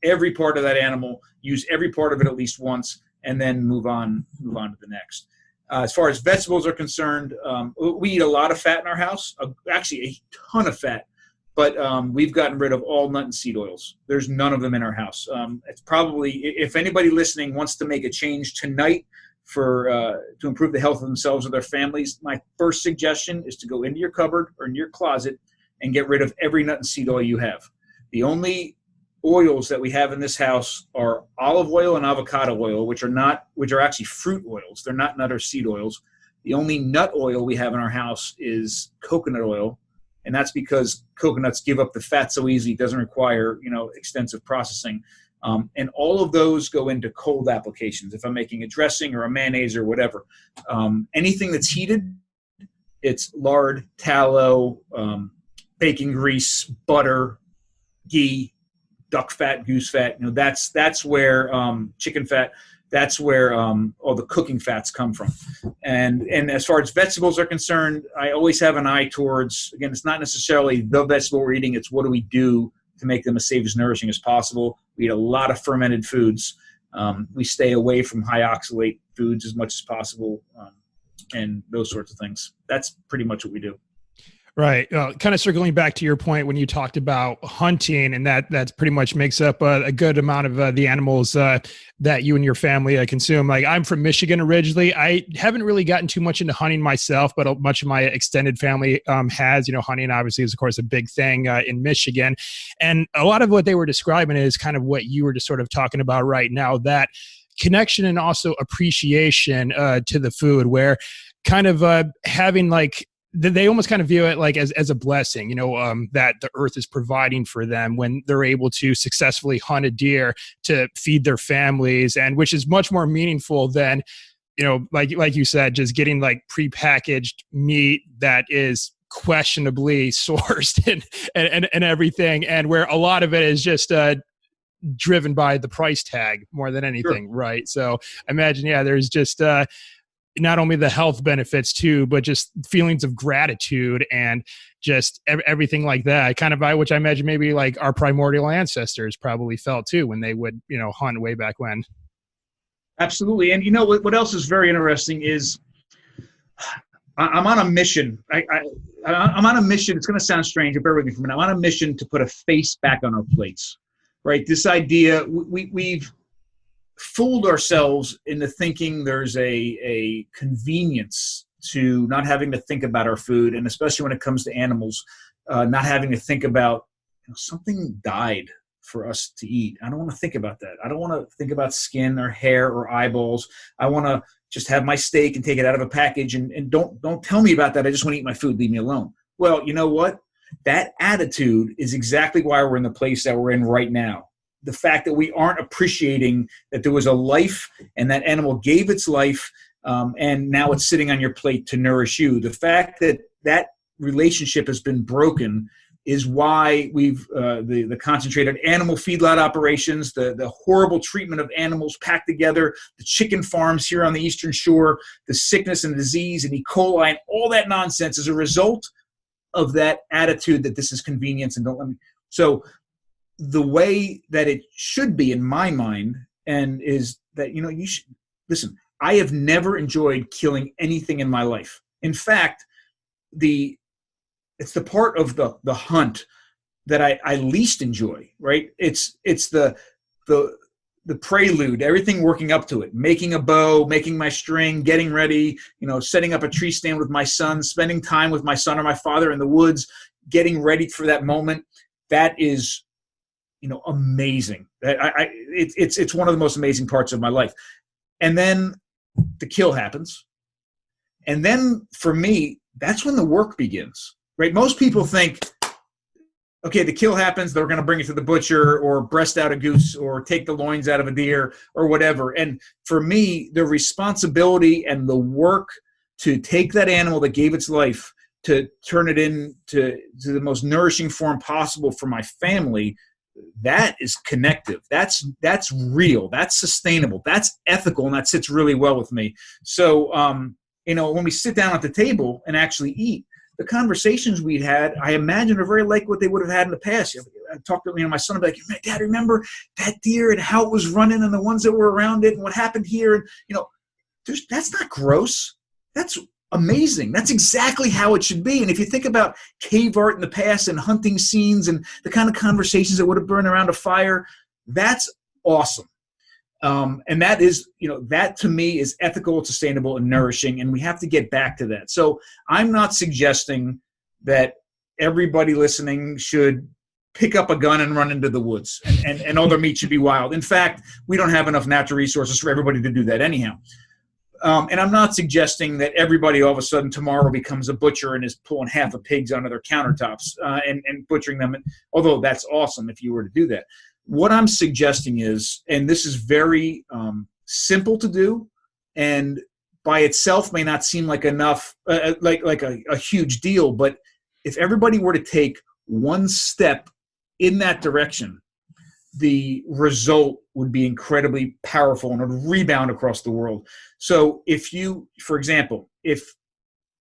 every part of that animal, use every part of it at least once, and then move on to the next. As far as vegetables are concerned, we eat a lot of fat in our house, actually a ton of fat, but we've gotten rid of all nut and seed oils. There's none of them in our house. It's probably, if anybody listening wants to make a change tonight to improve the health of themselves or their families, my first suggestion is to go into your cupboard or in your closet and get rid of every nut and seed oil you have. The only oils that we have in this house are olive oil and avocado oil, which are actually fruit oils. They're not nut or seed oils. The only nut oil we have in our house is coconut oil, and that's because coconuts give up the fat so easy. It doesn't require extensive processing. And all of those go into cold applications. If I'm making a dressing or a mayonnaise or whatever, anything that's heated, it's lard, tallow, bacon grease, butter, ghee, duck fat, goose fat. That's where chicken fat. That's where all the cooking fats come from. And as far as vegetables are concerned, I always have an eye towards, again, it's not necessarily the vegetable we're eating, it's what do we do to make them as safe as nourishing as possible. We eat a lot of fermented foods. We stay away from high oxalate foods as much as possible, and those sorts of things. That's pretty much what we do. Right. Kind of circling back to your point when you talked about hunting, and that's pretty much makes up a good amount of the animals that you and your family consume. Like, I'm from Michigan originally. I haven't really gotten too much into hunting myself, but much of my extended family has. Hunting obviously is, of course, a big thing in Michigan. And a lot of what they were describing is kind of what you were just sort of talking about right now, that connection and also appreciation to the food, where kind of having like, they almost kind of view it like as a blessing, that the earth is providing for them when they're able to successfully hunt a deer to feed their families, and which is much more meaningful than, like you said, just getting like prepackaged meat that is questionably sourced and everything, and where a lot of it is just driven by the price tag more than anything. Sure. Right. So I imagine, there's just not only the health benefits too, but just feelings of gratitude and just everything like that, kind of by which I imagine maybe like our primordial ancestors probably felt too when they would, hunt way back when. Absolutely. And what else is very interesting is I'm on a mission. I'm on a mission. It's going to sound strange, but bear with me for a minute. I'm on a mission to put a face back on our plates, right? This idea, we've fooled ourselves into thinking there's a convenience to not having to think about our food, and especially when it comes to animals, not having to think about something died for us to eat. I don't want to think about that. I don't want to think about skin or hair or eyeballs. I want to just have my steak and take it out of a package, and don't tell me about that. I just want to eat my food. Leave me alone. Well, you know what? That attitude is exactly why we're in the place that we're in right now. The fact that we aren't appreciating that there was a life and that animal gave its life, and now it's sitting on your plate to nourish you. The fact that that relationship has been broken is why we've the concentrated animal feedlot operations, the horrible treatment of animals packed together, the chicken farms here on the Eastern Shore, the sickness and disease and E. coli, and all that nonsense is a result of that attitude that this is convenience and don't let me. So the way that it should be in my mind, and is that, you should listen. I have never enjoyed killing anything in my life. In fact, it's the part of the hunt that I least enjoy, right? It's the prelude, everything working up to it, making a bow, making my string, getting ready, setting up a tree stand with my son, spending time with my son or my father in the woods, getting ready for that moment. That is, amazing. It's one of the most amazing parts of my life. And then the kill happens. And then for me, that's when the work begins, right? Most people think, okay, the kill happens, they're going to bring it to the butcher or breast out a goose or take the loins out of a deer or whatever. And for me, the responsibility and the work to take that animal that gave its life to turn it into the most nourishing form possible for my family, that is connective. That's real. That's sustainable. That's ethical, and that sits really well with me. So, when we sit down at the table and actually eat, the conversations we'd had, I imagine, are very like what they would have had in the past. I talked to my son, I'd be like, Dad, remember that deer and how it was running and the ones that were around it and what happened here? And, that's not gross. That's amazing. That's exactly how it should be. And if you think about cave art in the past and hunting scenes and the kind of conversations that would have burned around a fire, that's awesome. And that is, that to me is ethical, sustainable, and nourishing, and we have to get back to that. So I'm not suggesting that everybody listening should pick up a gun and run into the woods and all their meat should be wild. In fact, we don't have enough natural resources for everybody to do that anyhow. And I'm not suggesting that everybody all of a sudden tomorrow becomes a butcher and is pulling half of pigs onto their countertops and butchering them, although that's awesome if you were to do that. What I'm suggesting is, and this is very simple to do, and by itself may not seem like enough, like a huge deal, but if everybody were to take one step in that direction, the result would be incredibly powerful and would rebound across the world. So if you, for example, if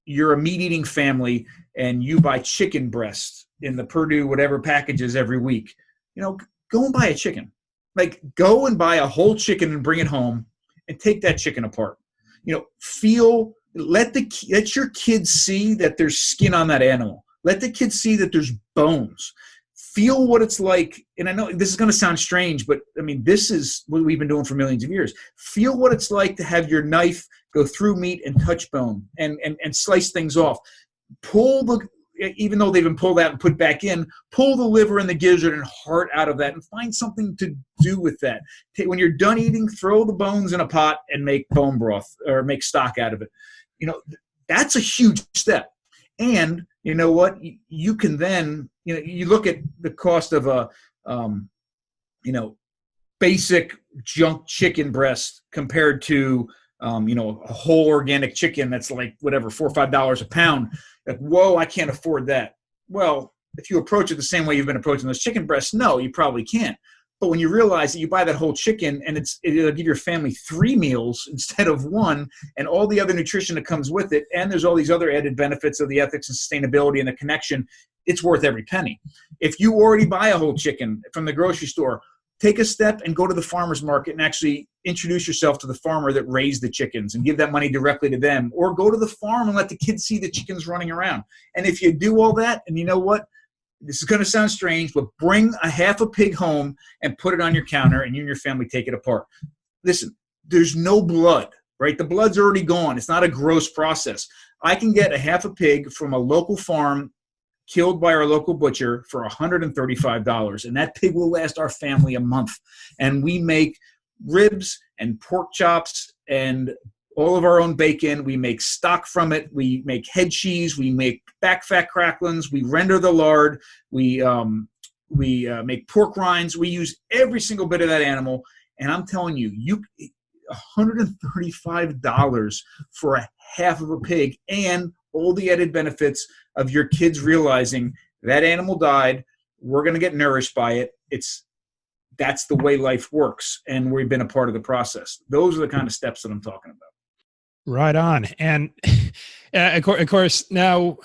you're a meat-eating family and you buy chicken breast in the Purdue whatever packages every week, go and buy a chicken. Like, go and buy a whole chicken and bring it home and take that chicken apart. Let your kids see that there's skin on that animal. Let the kids see that there's bones. Feel what it's like, and I know this is going to sound strange, but I mean, this is what we've been doing for millions of years. Feel what it's like to have your knife go through meat and touch bone and slice things off. Even though they've been pulled out and put back in, pull the liver and the gizzard and heart out of that and find something to do with that. When you're done eating, throw the bones in a pot and make bone broth or make stock out of it. That's a huge step. And you know what? You can then, you look at the cost of a, basic junk chicken breast compared to, a whole organic chicken that's like whatever, $4 or $5 a pound. Like, whoa, I can't afford that. Well, if you approach it the same way you've been approaching those chicken breasts, no, you probably can't. But when you realize that you buy that whole chicken and it'll give your family 3 meals instead of 1, and all the other nutrition that comes with it, and there's all these other added benefits of the ethics and sustainability and the connection, it's worth every penny. If you already buy a whole chicken from the grocery store, take a step and go to the farmer's market and actually introduce yourself to the farmer that raised the chickens and give that money directly to them, or go to the farm and let the kids see the chickens running around. And if you do all that, and you know what? This is going to sound strange, but bring a half a pig home and put it on your counter, and you and your family take it apart. Listen, there's no blood, right? The blood's already gone. It's not a gross process. I can get a half a pig from a local farm killed by our local butcher for $135, and that pig will last our family a month. And we make ribs and pork chops and all of our own bacon. We make stock from it. We make head cheese. We make back fat cracklings. We render the lard. We make pork rinds. We use every single bit of that animal. And I'm telling you, $135 for a half of a pig, and all the added benefits of your kids realizing that animal died. We're going to get nourished by it. That's the way life works, and we've been a part of the process. Those are the kind of steps that I'm talking about. Right on. And of course, now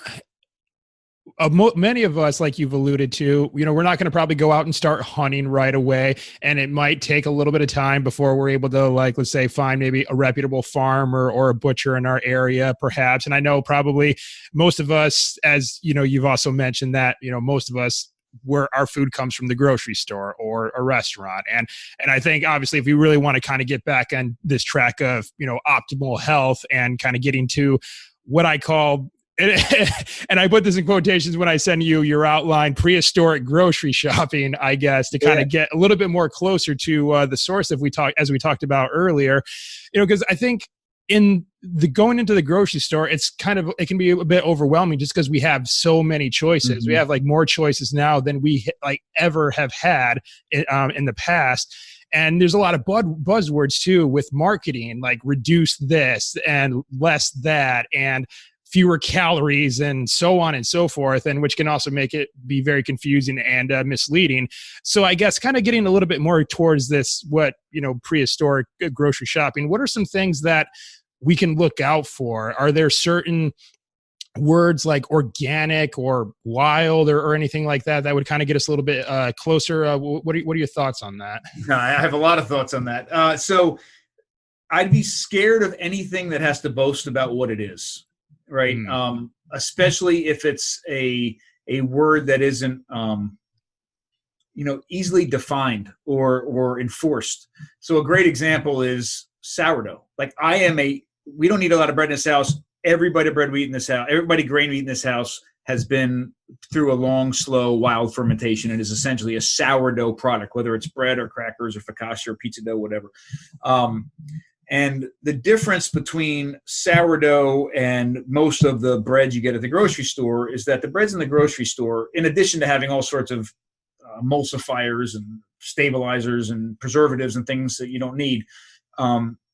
many of us, like you've alluded to, we're not going to probably go out and start hunting right away. And it might take a little bit of time before we're able to, like, let's say, find maybe a reputable farmer or a butcher in our area, perhaps. And I know probably most of us, as you've also mentioned that, most of us, where our food comes from the grocery store or a restaurant. And I think obviously if we really want to kind of get back on this track of, optimal health and kind of getting to what I call, and I put this in quotations when I send you your outline, prehistoric grocery shopping, I guess, to kind of get a little bit more closer to the source as we talked about earlier, because I think in the going into the grocery store, it can be a bit overwhelming just because we have so many choices. Mm-hmm. We have like more choices now than we like ever have had in the past. And there's a lot of buzzwords too with marketing, like reduce this and less that and fewer calories and so on and so forth, and which can also make it be very confusing and misleading. So I guess kind of getting a little bit more towards this, prehistoric grocery shopping, what are some things that we can look out for? Are there certain words like organic or wild or anything like that would kind of get us a little bit closer? What are your thoughts on that? I have a lot of thoughts on that. So I'd be scared of anything that has to boast about what it is. Right. Especially if it's a word that isn't, easily defined or enforced. So a great example is sourdough. Like we don't eat a lot of bread in this house. Every bite of bread we eat in this house, everybody grain we eat in this house has been through a long, slow, wild fermentation and is essentially a sourdough product, whether it's bread or crackers or focaccia or pizza dough, whatever. And the difference between sourdough and most of the breads you get at the grocery store is that the breads in the grocery store, in addition to having all sorts of emulsifiers and stabilizers and preservatives and things that you don't need,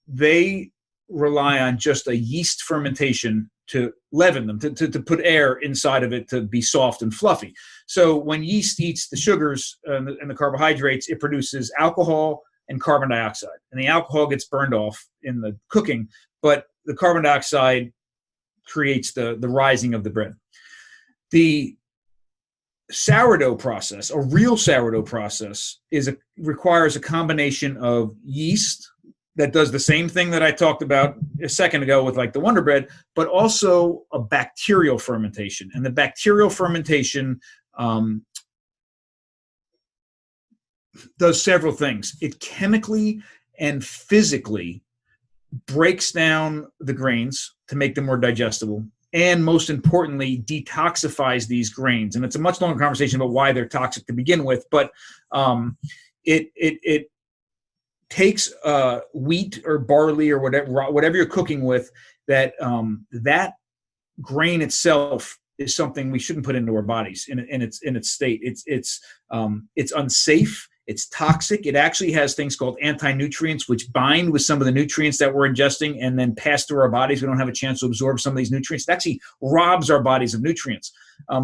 they rely on just a yeast fermentation to leaven them, to put air inside of it to be soft and fluffy. So when yeast eats the sugars and the carbohydrates, it produces alcohol and carbon dioxide. And the alcohol gets burned off in the cooking, but the carbon dioxide creates the rising of the bread. The sourdough process, a real sourdough process, requires a combination of yeast that does the same thing that I talked about a second ago with like the Wonder Bread, but also a bacterial fermentation. And the bacterial fermentation does several things. It chemically and physically breaks down the grains to make them more digestible, and most importantly, detoxifies these grains. And it's a much longer conversation about why they're toxic to begin with, but it takes wheat or barley or whatever you're cooking with, that grain itself is something we shouldn't put into our bodies in its state. It's unsafe. It's toxic. It actually has things called anti-nutrients, which bind with some of the nutrients that we're ingesting and then pass through our bodies. We don't have a chance to absorb some of these nutrients. It actually robs our bodies of nutrients.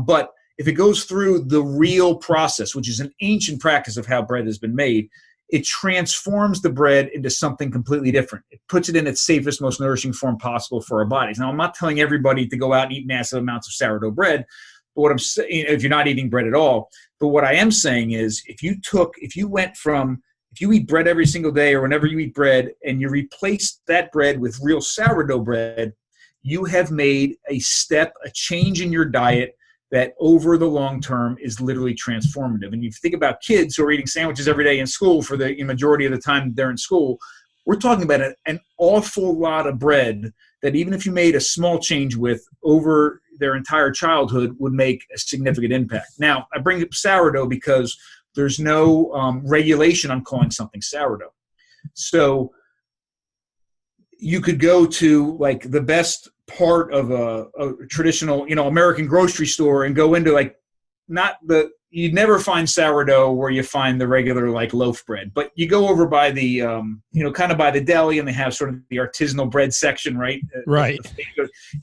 But if it goes through the real process, which is an ancient practice of how bread has been made, it transforms the bread into something completely different. It puts it in its safest, most nourishing form possible for our bodies. Now, I'm not telling everybody to go out and eat massive amounts of sourdough bread, but what I'm saying, if you're not eating bread at all, but what I am saying is if you eat bread every single day or whenever you eat bread and you replace that bread with real sourdough bread, you have made a change in your diet that over the long term is literally transformative. And if you think about kids who are eating sandwiches every day in school for the majority of the time they're in school, we're talking about an awful lot of bread that even if you made a small change with over their entire childhood would make a significant impact. Now, I bring up sourdough because there's no regulation on calling something sourdough. So you could go to like the best part of a traditional, American grocery store and go into like, you'd never find sourdough where you find the regular like loaf bread, but you go over by the, kind of by the deli, and they have sort of the artisanal bread section, right? Right.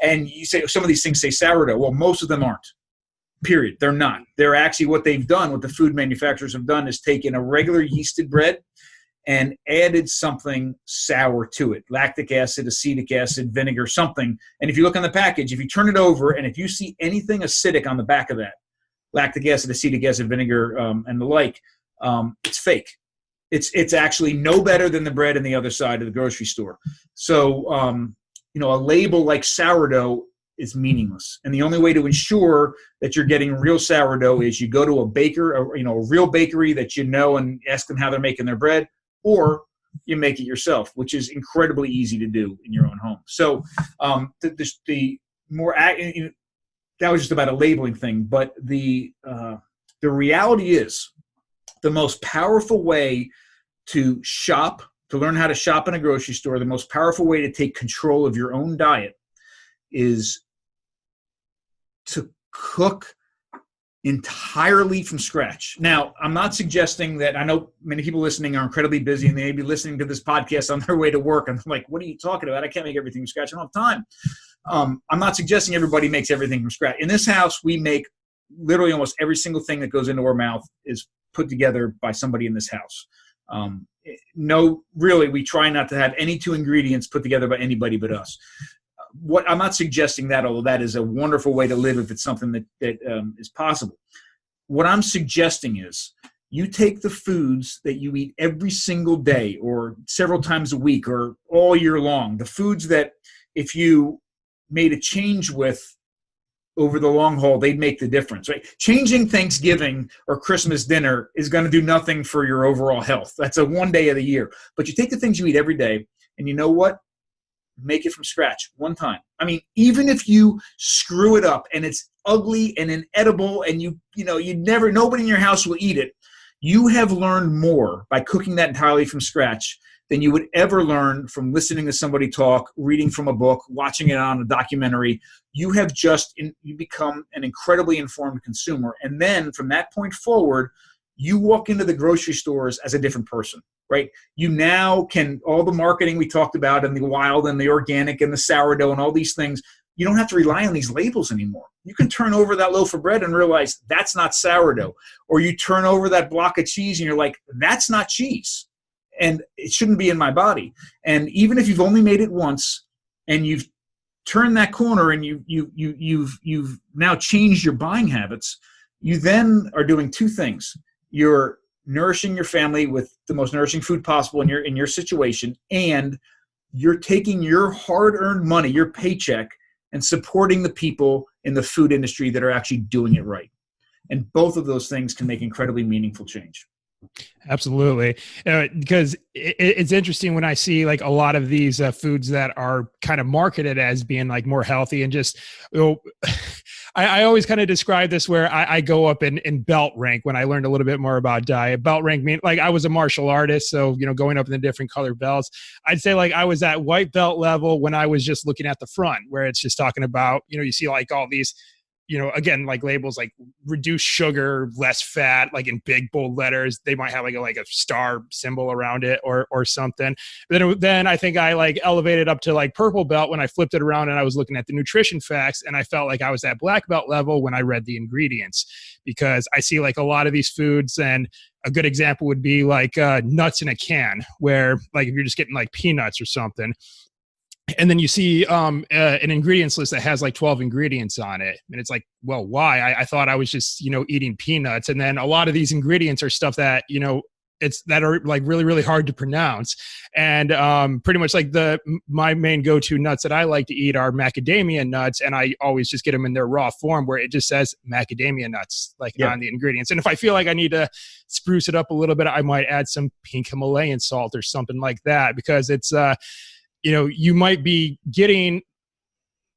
And you say, some of these things say sourdough. Well, most of them aren't. Period. They're not. They're actually, what they've done, what the food manufacturers have done, is taken a regular yeasted bread and added something sour to it. Lactic acid, acetic acid, vinegar, something. And if you look on the package, if you turn it over and if you see anything acidic on the back of that, lactic acid, acetic acid, vinegar, and the like, it's fake. It's actually no better than the bread on the other side of the grocery store. So, a label like sourdough is meaningless. And the only way to ensure that you're getting real sourdough is you go to a baker, a real bakery that and ask them how they're making their bread, or you make it yourself, which is incredibly easy to do in your own home. So the more that was just about a labeling thing, but the reality is the most powerful way to shop, to learn how to shop in a grocery store, the most powerful way to take control of your own diet is to cook entirely from scratch. Now, I'm not suggesting that, I know many people listening are incredibly busy and they may be listening to this podcast on their way to work. And I'm like, what are you talking about? I can't make everything from scratch. I don't have time. I'm not suggesting everybody makes everything from scratch. In this house, we make literally almost every single thing that goes into our mouth is put together by somebody in this house. Really, we try not to have any two ingredients put together by anybody but us. I'm not suggesting that, although that is a wonderful way to live if it's something that is possible. What I'm suggesting is you take the foods that you eat every single day or several times a week or all year long, the foods that if you made a change with over the long haul, they'd make the difference, right? Changing Thanksgiving or Christmas dinner is going to do nothing for your overall health. That's a one day of the year. But you take the things you eat every day, and you know what? Make it from scratch one time. I mean, even if you screw it up and it's ugly and inedible and nobody in your house will eat it, you have learned more by cooking that entirely from scratch than you would ever learn from listening to somebody talk, reading from a book, watching it on a documentary. You become an incredibly informed consumer. And then from that point forward, you walk into the grocery stores as a different person, right? You now can, all the marketing we talked about and the wild and the organic and the sourdough and all these things, you don't have to rely on these labels anymore. You can turn over that loaf of bread and realize that's not sourdough. Or you turn over that block of cheese and you're like, that's not cheese. And it shouldn't be in my body. And even if you've only made it once and you've turned that corner and you've now changed your buying habits, you then are doing two things. You're nourishing your family with the most nourishing food possible in your situation, and you're taking your hard-earned money, your paycheck, and supporting the people in the food industry that are actually doing it right. And both of those things can make incredibly meaningful change. Absolutely. Because it's interesting when I see like a lot of these foods that are kind of marketed as being like more healthy and just, I always kind of describe this where I go up in belt rank when I learned a little bit more about diet. Belt rank mean like I was a martial artist. So, going up in the different color belts, I'd say like I was at white belt level when I was just looking at the front where it's just talking about, you see like all these, again, like labels like reduced sugar, less fat, like in big bold letters. They might have like a star symbol around it or something. Then I think I like elevated up to like purple belt when I flipped it around and I was looking at the nutrition facts, and I felt like I was at black belt level when I read the ingredients, because I see like a lot of these foods, and a good example would be like nuts in a can, where like if you're just getting like peanuts or something, and then you see an ingredients list that has like 12 ingredients on it. And it's like, well, why? I thought I was just, eating peanuts. And then a lot of these ingredients are stuff that, that are like really, really hard to pronounce. And pretty much like my main go-to nuts that I like to eat are macadamia nuts. And I always just get them in their raw form where it just says macadamia nuts, like on the ingredients. And if I feel like I need to spruce it up a little bit, I might add some pink Himalayan salt or something like that, because it's, you might be getting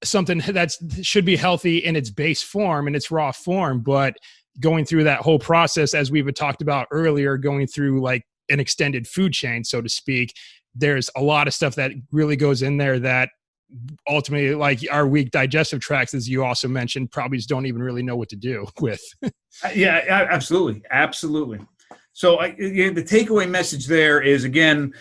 something that should be healthy in its base form, in its raw form, but going through that whole process, as we've talked about earlier, going through like an extended food chain, so to speak, there's a lot of stuff that really goes in there that ultimately, like our weak digestive tracts, as you also mentioned, probably just don't even really know what to do with. Yeah, absolutely. Absolutely. So the takeaway message there is, again,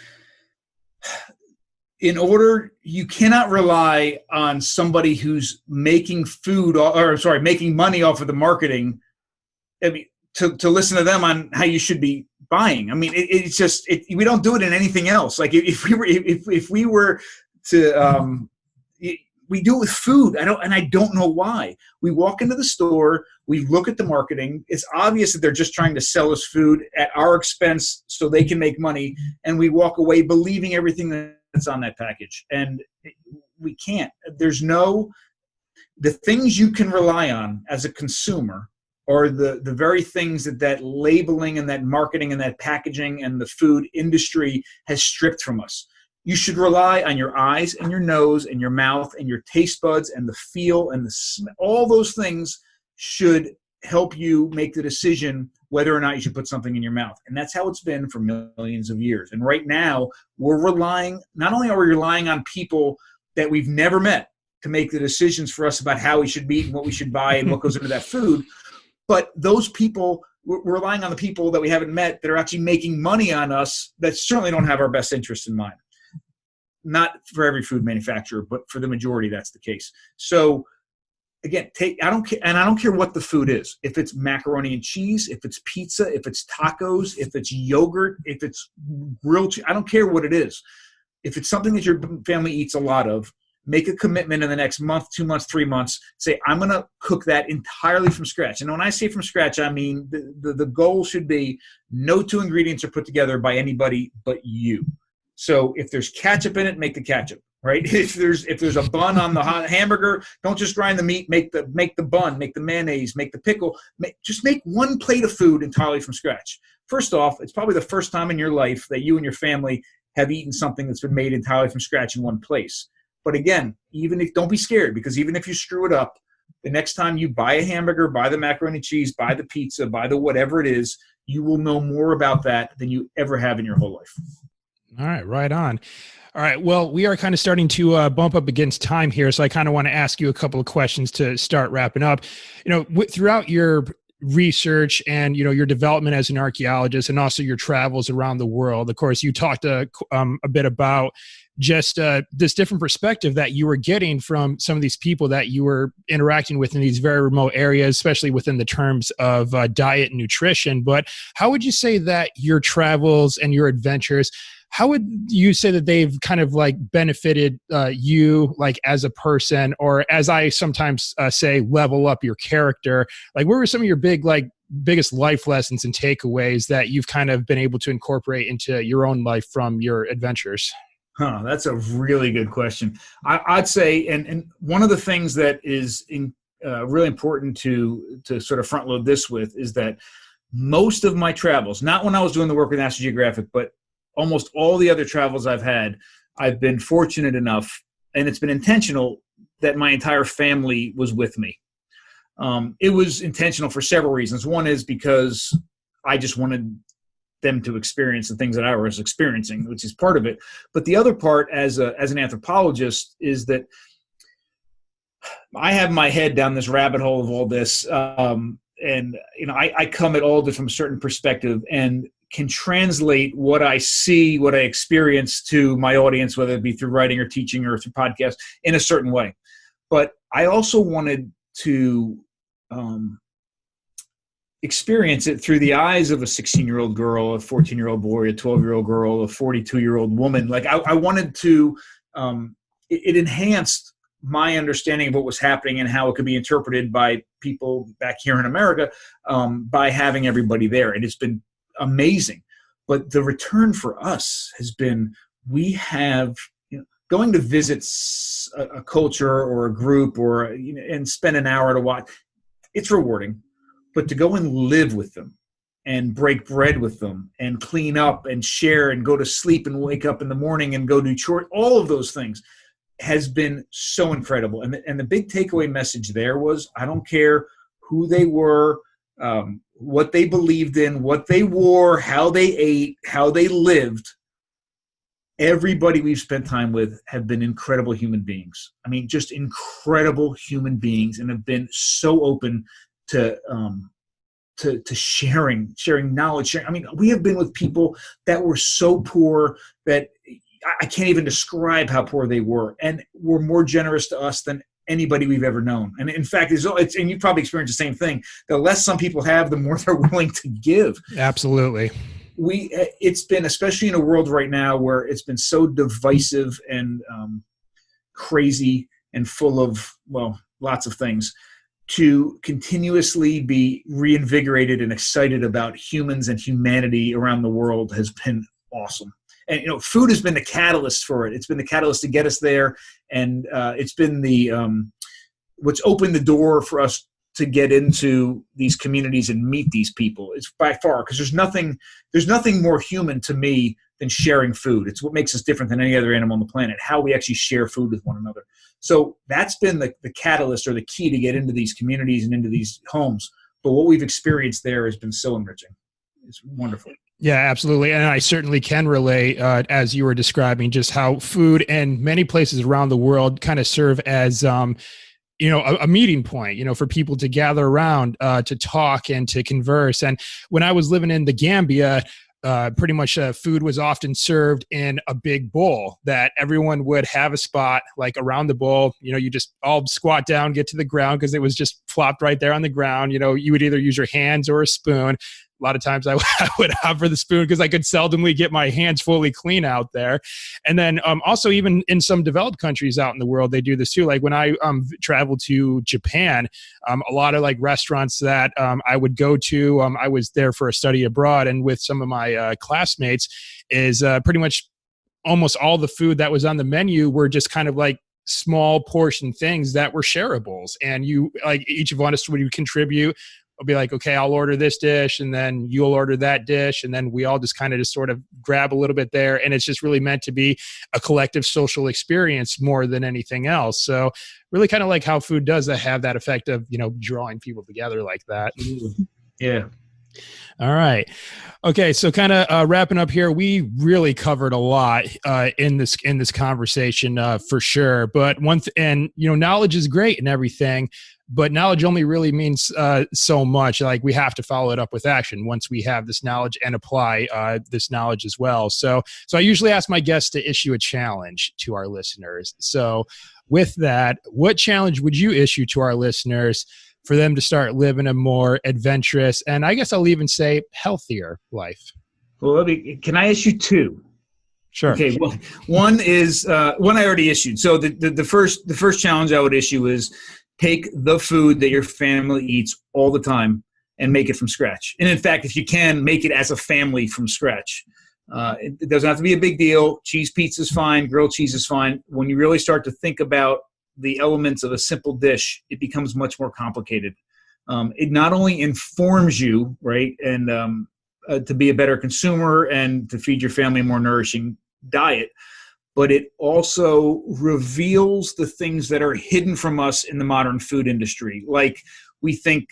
you cannot rely on somebody who's making making money off of the marketing. I mean, to listen to them on how you should be buying. I mean, it's just, we don't do it in anything else. Like if we were to, we do it with food. I don't know why. We walk into the store, we look at the marketing. It's obvious that they're just trying to sell us food at our expense so they can make money. And we walk away believing everything that's on that package. And we can't. The things you can rely on as a consumer are the very things that labeling and that marketing and that packaging and the food industry has stripped from us. You should rely on your eyes and your nose and your mouth and your taste buds and the feel and the smell. All those things should help you make the decision whether or not you should put something in your mouth. And that's how it's been for millions of years. And right now, not only are we relying on people that we've never met to make the decisions for us about how we should eat and what we should buy and what goes into that food, but those people, we're relying on the people that we haven't met that are actually making money on us that certainly don't have our best interests in mind. Not for every food manufacturer, but for the majority, that's the case. So again, I don't care what the food is. If it's macaroni and cheese, if it's pizza, if it's tacos, if it's yogurt, if it's grilled cheese, I don't care what it is. If it's something that your family eats a lot of, make a commitment in the next month, 2 months, 3 months. Say, I'm going to cook that entirely from scratch. And when I say from scratch, I mean the goal should be no 2 ingredients are put together by anybody but you. So if there's ketchup in it, make the ketchup, right? If there's a bun on the hot hamburger, don't just grind the meat, make the bun, make the mayonnaise, make the pickle. Just make one plate of food entirely from scratch. First off, it's probably the first time in your life that you and your family have eaten something that's been made entirely from scratch in one place. But again, don't be scared, because even if you screw it up, the next time you buy a hamburger, buy the macaroni and cheese, buy the pizza, buy the whatever it is, you will know more about that than you ever have in your whole life. All right, right on. All right, well, we are kind of starting to bump up against time here, so I kind of want to ask you a couple of questions to start wrapping up. Throughout your research and your development as an archaeologist, and also your travels around the world, of course, you talked a bit about just this different perspective that you were getting from some of these people that you were interacting with in these very remote areas, especially within the terms of diet and nutrition. But how would you say that your travels and your adventures, how would you say that they've kind of like benefited you, like as a person, or as I sometimes say, level up your character? Like, what were some of your biggest life lessons and takeaways that you've kind of been able to incorporate into your own life from your adventures? That's a really good question. I'd say, and one of the things that is really important to sort of front load this with is that most of my travels, not when I was doing the work with National Geographic, but almost all the other travels I've had, I've been fortunate enough, and it's been intentional, that my entire family was with me. It was intentional for several reasons. One is because I just wanted them to experience the things that I was experiencing, which is part of it. But the other part, as an anthropologist, is that I have my head down this rabbit hole of all this, and I come at all this from a certain perspective and can translate what I see, what I experience to my audience, whether it be through writing or teaching or through podcasts, in a certain way. But I also wanted to experience it through the eyes of a 16-year-old girl, a 14-year-old boy, a 12-year-old girl, a 42-year-old woman. Like I wanted to, it enhanced my understanding of what was happening and how it could be interpreted by people back here in America by having everybody there. And it's been amazing. But the return for us has been, we have, going to visit a culture or a group or, and spend an hour to watch, it's rewarding. But to go and live with them and break bread with them and clean up and share and go to sleep and wake up in the morning and go do chores, all of those things has been so incredible. And the big takeaway message there was, I don't care who they were, what they believed in, what they wore, how they ate, how they lived. everybody we've spent time with have been incredible human beings. I mean, just incredible human beings, and have been so open to sharing knowledge. I mean, we have been with people that were so poor that I can't even describe how poor they were, and were more generous to us than anybody we've ever known. And in fact, it's and you probably experienced the same thing. The less some people have, the more they're willing to give. Absolutely. It's been, especially in a world right now where it's been so divisive and crazy and full of, well, lots of things, to continuously be reinvigorated and excited about humans and humanity around the world has been awesome. And, food has been the catalyst for it. It's been the catalyst to get us there. And it's been what's opened the door for us to get into these communities and meet these people. It's by far, because there's nothing more human to me than sharing food. It's what makes us different than any other animal on the planet, how we actually share food with one another. So that's been the catalyst or the key to get into these communities and into these homes. But what we've experienced there has been so enriching. It's wonderful. Yeah, absolutely. And I certainly can relate, as you were describing, just how food and many places around the world kind of serve as, a meeting point, for people to gather around, to talk and to converse. And when I was living in the Gambia, pretty much food was often served in a big bowl that everyone would have a spot like around the bowl. You just all squat down, get to the ground, because it was just flopped right there on the ground. You would either use your hands or a spoon. A lot of times I would opt for the spoon because I could seldomly get my hands fully clean out there. And then also even in some developed countries out in the world, they do this too. Like when I traveled to Japan, a lot of like restaurants that I would go to, I was there for a study abroad, and with some of my classmates, is pretty much almost all the food that was on the menu were just kind of like small portion things that were shareables. And each of us would contribute. I'll be like, okay, I'll order this dish, and then you'll order that dish. And then we all just kind of just sort of grab a little bit there. And it's just really meant to be a collective social experience more than anything else. So really kind of like how food does have that effect of, drawing people together like that. Yeah. All right. Okay. So kind of wrapping up here, we really covered a lot in this conversation for sure. But knowledge is great and everything, but knowledge only really means so much. Like we have to follow it up with action once we have this knowledge and apply this knowledge as well. So I usually ask my guests to issue a challenge to our listeners. So with that, what challenge would you issue to our listeners for them to start living a more adventurous, and I guess I'll even say healthier life? Well, can I issue two? Sure. Okay. Well, one is one I already issued. So the first challenge I would issue is take the food that your family eats all the time and make it from scratch. And in fact, if you can, make it as a family from scratch. It doesn't have to be a big deal. Cheese pizza is fine. Grilled cheese is fine. When you really start to think about the elements of a simple dish, it becomes much more complicated. It not only informs you, right, and to be a better consumer and to feed your family a more nourishing diet, but it also reveals the things that are hidden from us in the modern food industry. Like we think,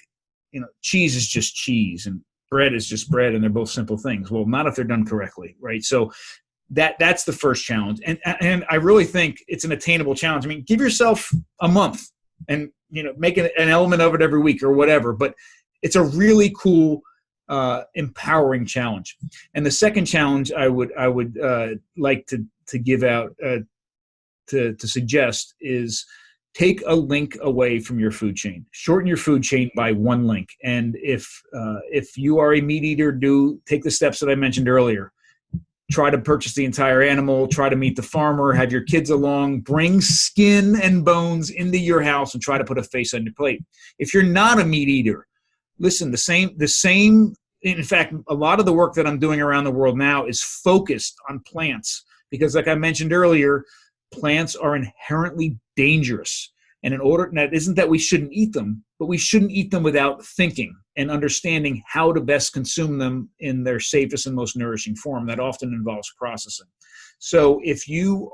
cheese is just cheese and bread is just bread, and they're both simple things. Well, not if they're done correctly, right? So that's the first challenge. And I really think it's an attainable challenge. I mean, give yourself a month and, make an element of it every week or whatever, but it's a really cool, empowering challenge. And the second challenge I would like to give out, to suggest is take a link away from your food chain. Shorten your food chain by one link. And if you are a meat eater, take the steps that I mentioned earlier. Try to purchase the entire animal, try to meet the farmer, have your kids along, bring skin and bones into your house and try to put a face on your plate. If you're not a meat eater, listen, the same, in fact, a lot of the work that I'm doing around the world now is focused on plants because like I mentioned earlier, plants are inherently dangerous. And that isn't that we shouldn't eat them, but we shouldn't eat them without thinking and understanding how to best consume them in their safest and most nourishing form. That often involves processing. So if you're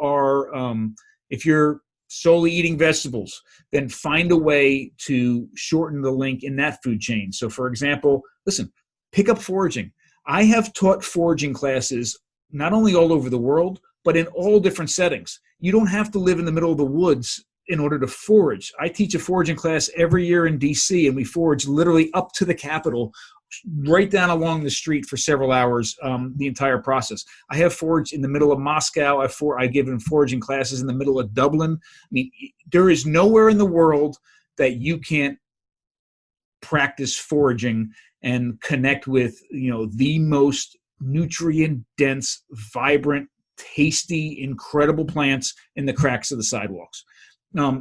solely eating vegetables, then find a way to shorten the link in that food chain. So for example, listen, pick up foraging. I have taught foraging classes not only all over the world, but in all different settings. You don't have to live in the middle of the woods in order to forage. I teach a foraging class every year in DC, and we forage literally up to the Capitol, right down along the street for several hours, the entire process. I have foraged in the Middle of Moscow. I've given foraging classes in the middle of Dublin. I mean, there is nowhere in the world that you can't practice foraging and connect with, the most nutrient-dense, vibrant, tasty, incredible plants in the cracks of the sidewalks.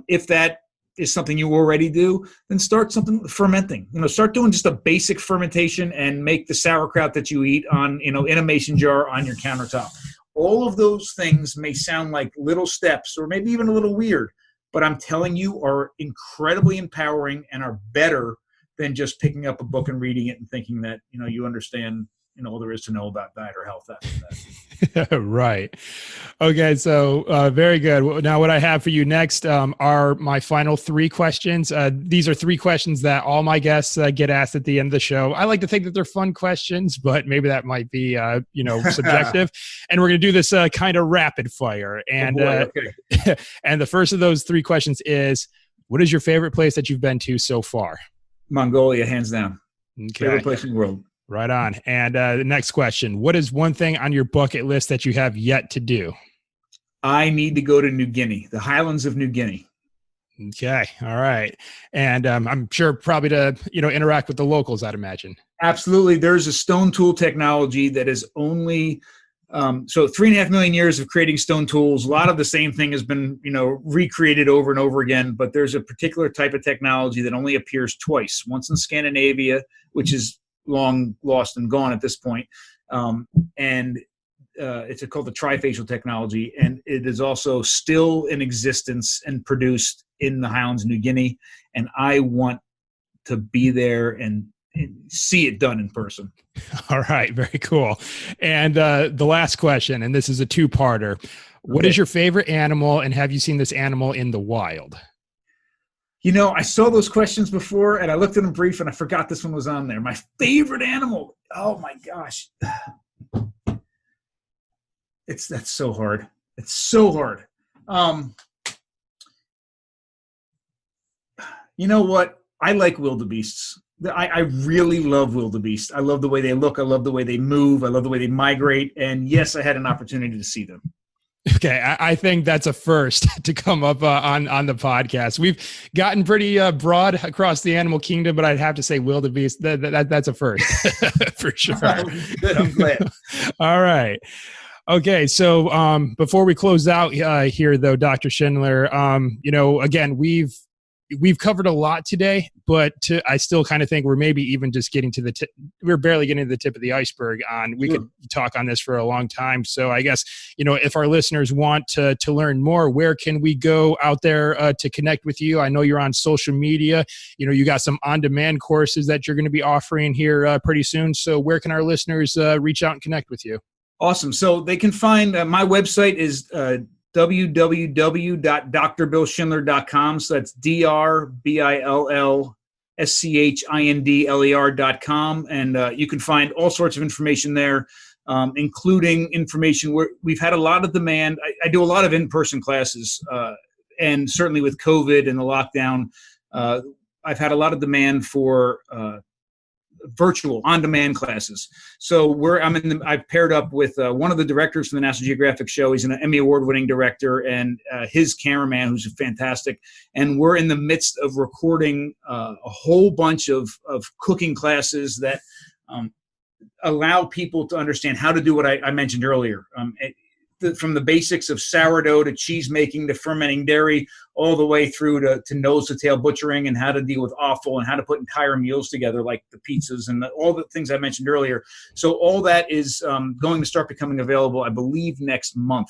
If that is something you already do, then start fermenting. Start doing just a basic fermentation and make the sauerkraut that you eat in a mason jar on your countertop. All of those things may sound like little steps or maybe even a little weird, but I'm telling you are incredibly empowering and are better than just picking up a book and reading it and thinking that, you understand, all there is to know about diet or health after that. Right. Okay. So very good. Now, what I have for you next are my final 3 questions. These are 3 questions that all my guests get asked at the end of the show. I like to think that they're fun questions, but maybe that might be, subjective. And we're going to do this kind of rapid fire. And, okay. And the first of those 3 questions is, what is your favorite place that you've been to so far? Mongolia, hands down. Okay. Favorite place in the world. Right on. And the next question, what is one thing on your bucket list that you have yet to do? I need to go to New Guinea, the highlands of New Guinea. Okay. All right. And I'm sure probably to, interact with the locals, I'd imagine. Absolutely. There's a stone tool technology that is only, 3.5 million years of creating stone tools. A lot of the same thing has been, recreated over and over again, but there's a particular type of technology that only appears twice, once in Scandinavia, which is long lost and gone at this point. It's called the Trifacial Technology, and it is also still in existence and produced in the Highlands of New Guinea. And I want to be there and see it done in person. All right. Very cool. And the last question, and this is a 2-parter. What is your favorite animal, and have you seen this animal in the wild? I saw those questions before, and I looked at them brief, and I forgot this one was on there. My favorite animal. Oh my gosh. That's so hard. It's so hard. You know what? I like wildebeests. I really love wildebeest. I love the way they look. I love the way they move. I love the way they migrate. And yes, I had an opportunity to see them. Okay, I think that's a first to come up on the podcast. We've gotten pretty broad across the animal kingdom, but I'd have to say wildebeest. That's a first for sure. Good, I'm glad. All right. Okay, so before we close out here, though, Dr. Schindler, again, we've covered a lot today, but I still kind of think we're maybe even just getting to the tip. We're barely getting to the tip of the iceberg we could talk on this for a long time. So I guess, if our listeners want to learn more, where can we go out there to connect with you? I know you're on social media. You got some on-demand courses that you're going to be offering here pretty soon. So where can our listeners reach out and connect with you? Awesome. So they can find my website is www.drbillschindler.com. So that's DRBILLSCHINDLER.com. And you can find all sorts of information there, including information where we've had a lot of demand. I do a lot of in-person classes, and certainly with COVID and the lockdown, I've had a lot of demand for virtual on-demand classes. So I've paired up with one of the directors from the National Geographic show. He's an Emmy Award-winning director, and his cameraman, who's fantastic. And we're in the midst of recording a whole bunch of cooking classes that allow people to understand how to do what I mentioned earlier. From the basics of sourdough to cheese making to fermenting dairy, all the way through to nose to tail butchering, and how to deal with offal and how to put entire meals together, like the pizzas and all the things I mentioned earlier. So all that is going to start becoming available, I believe, next month.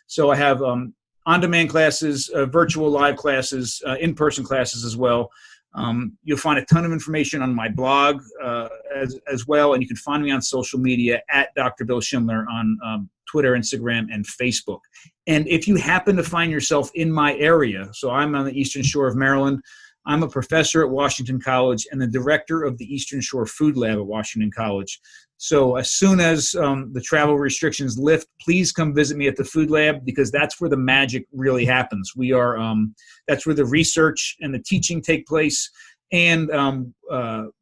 So I have on-demand classes, virtual live classes, in-person classes as well. You'll find a ton of information on my blog as well, and you can find me on social media at Dr. Bill Schindler on Twitter, Instagram, and Facebook. And if you happen to find yourself in my area, so I'm on the eastern shore of Maryland, I'm a professor at Washington College and the director of the Eastern Shore Food Lab at Washington College. So as soon as the travel restrictions lift, please come visit me at the Food Lab, because that's where the magic really happens. We are that's where the research and the teaching take place. And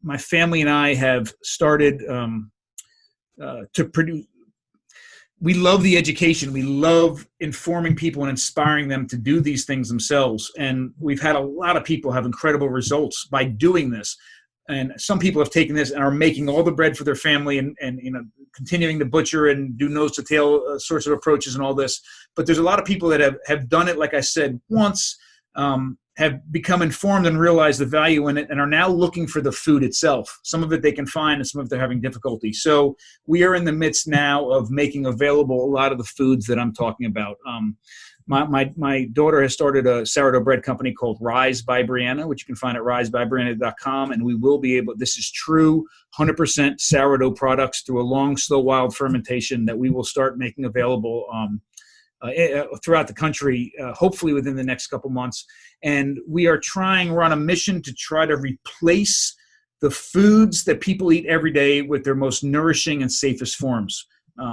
my family and I have started to produce. We love the education. We love informing people and inspiring them to do these things themselves. And we've had a lot of people have incredible results by doing this. And some people have taken this and are making all the bread for their family and continuing to butcher and do nose to tail sorts of approaches and all this. But there's a lot of people that have done it, like I said, once, have become informed and realized the value in it, and are now looking for the food itself. Some of it they can find, and some of it they're having difficulty. So we are in the midst now of making available a lot of the foods that I'm talking about. My daughter has started a sourdough bread company called Rise by Brianna, which you can find at risebybrianna.com. And we will be able, this is true 100% sourdough products through a long, slow, wild fermentation that we will start making available throughout the country, hopefully within the next couple months. And we're on a mission to try to replace the foods that people eat every day with their most nourishing and safest forms.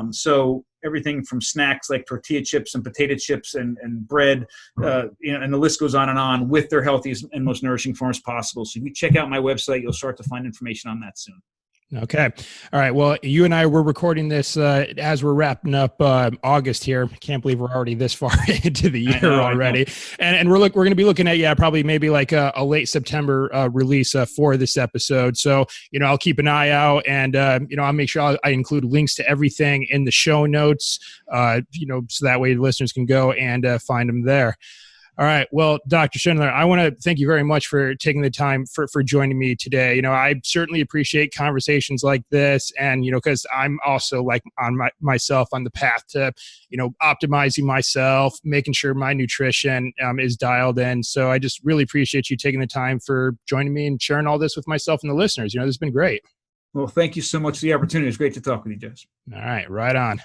So everything from snacks like tortilla chips and potato chips and bread, and the list goes on with their healthiest and most nourishing forms possible. So if you check out my website, you'll start to find information on that soon. Okay. All right. Well, you and I were recording this as we're wrapping up August here. Can't believe we're already this far into the year already. And we're going to be looking at, probably maybe like a late September release for this episode. So, I'll keep an eye out, and, I'll make sure I include links to everything in the show notes, so that way the listeners can go and find them there. All right. Well, Dr. Schindler, I want to thank you very much for taking the time for joining me today. I certainly appreciate conversations like this, and, because I'm also like myself on the path to, optimizing myself, making sure my nutrition is dialed in. So I just really appreciate you taking the time for joining me and sharing all this with myself and the listeners. This has been great. Well, thank you so much for the opportunity. It's great to talk with you, Jess. All right. Right on.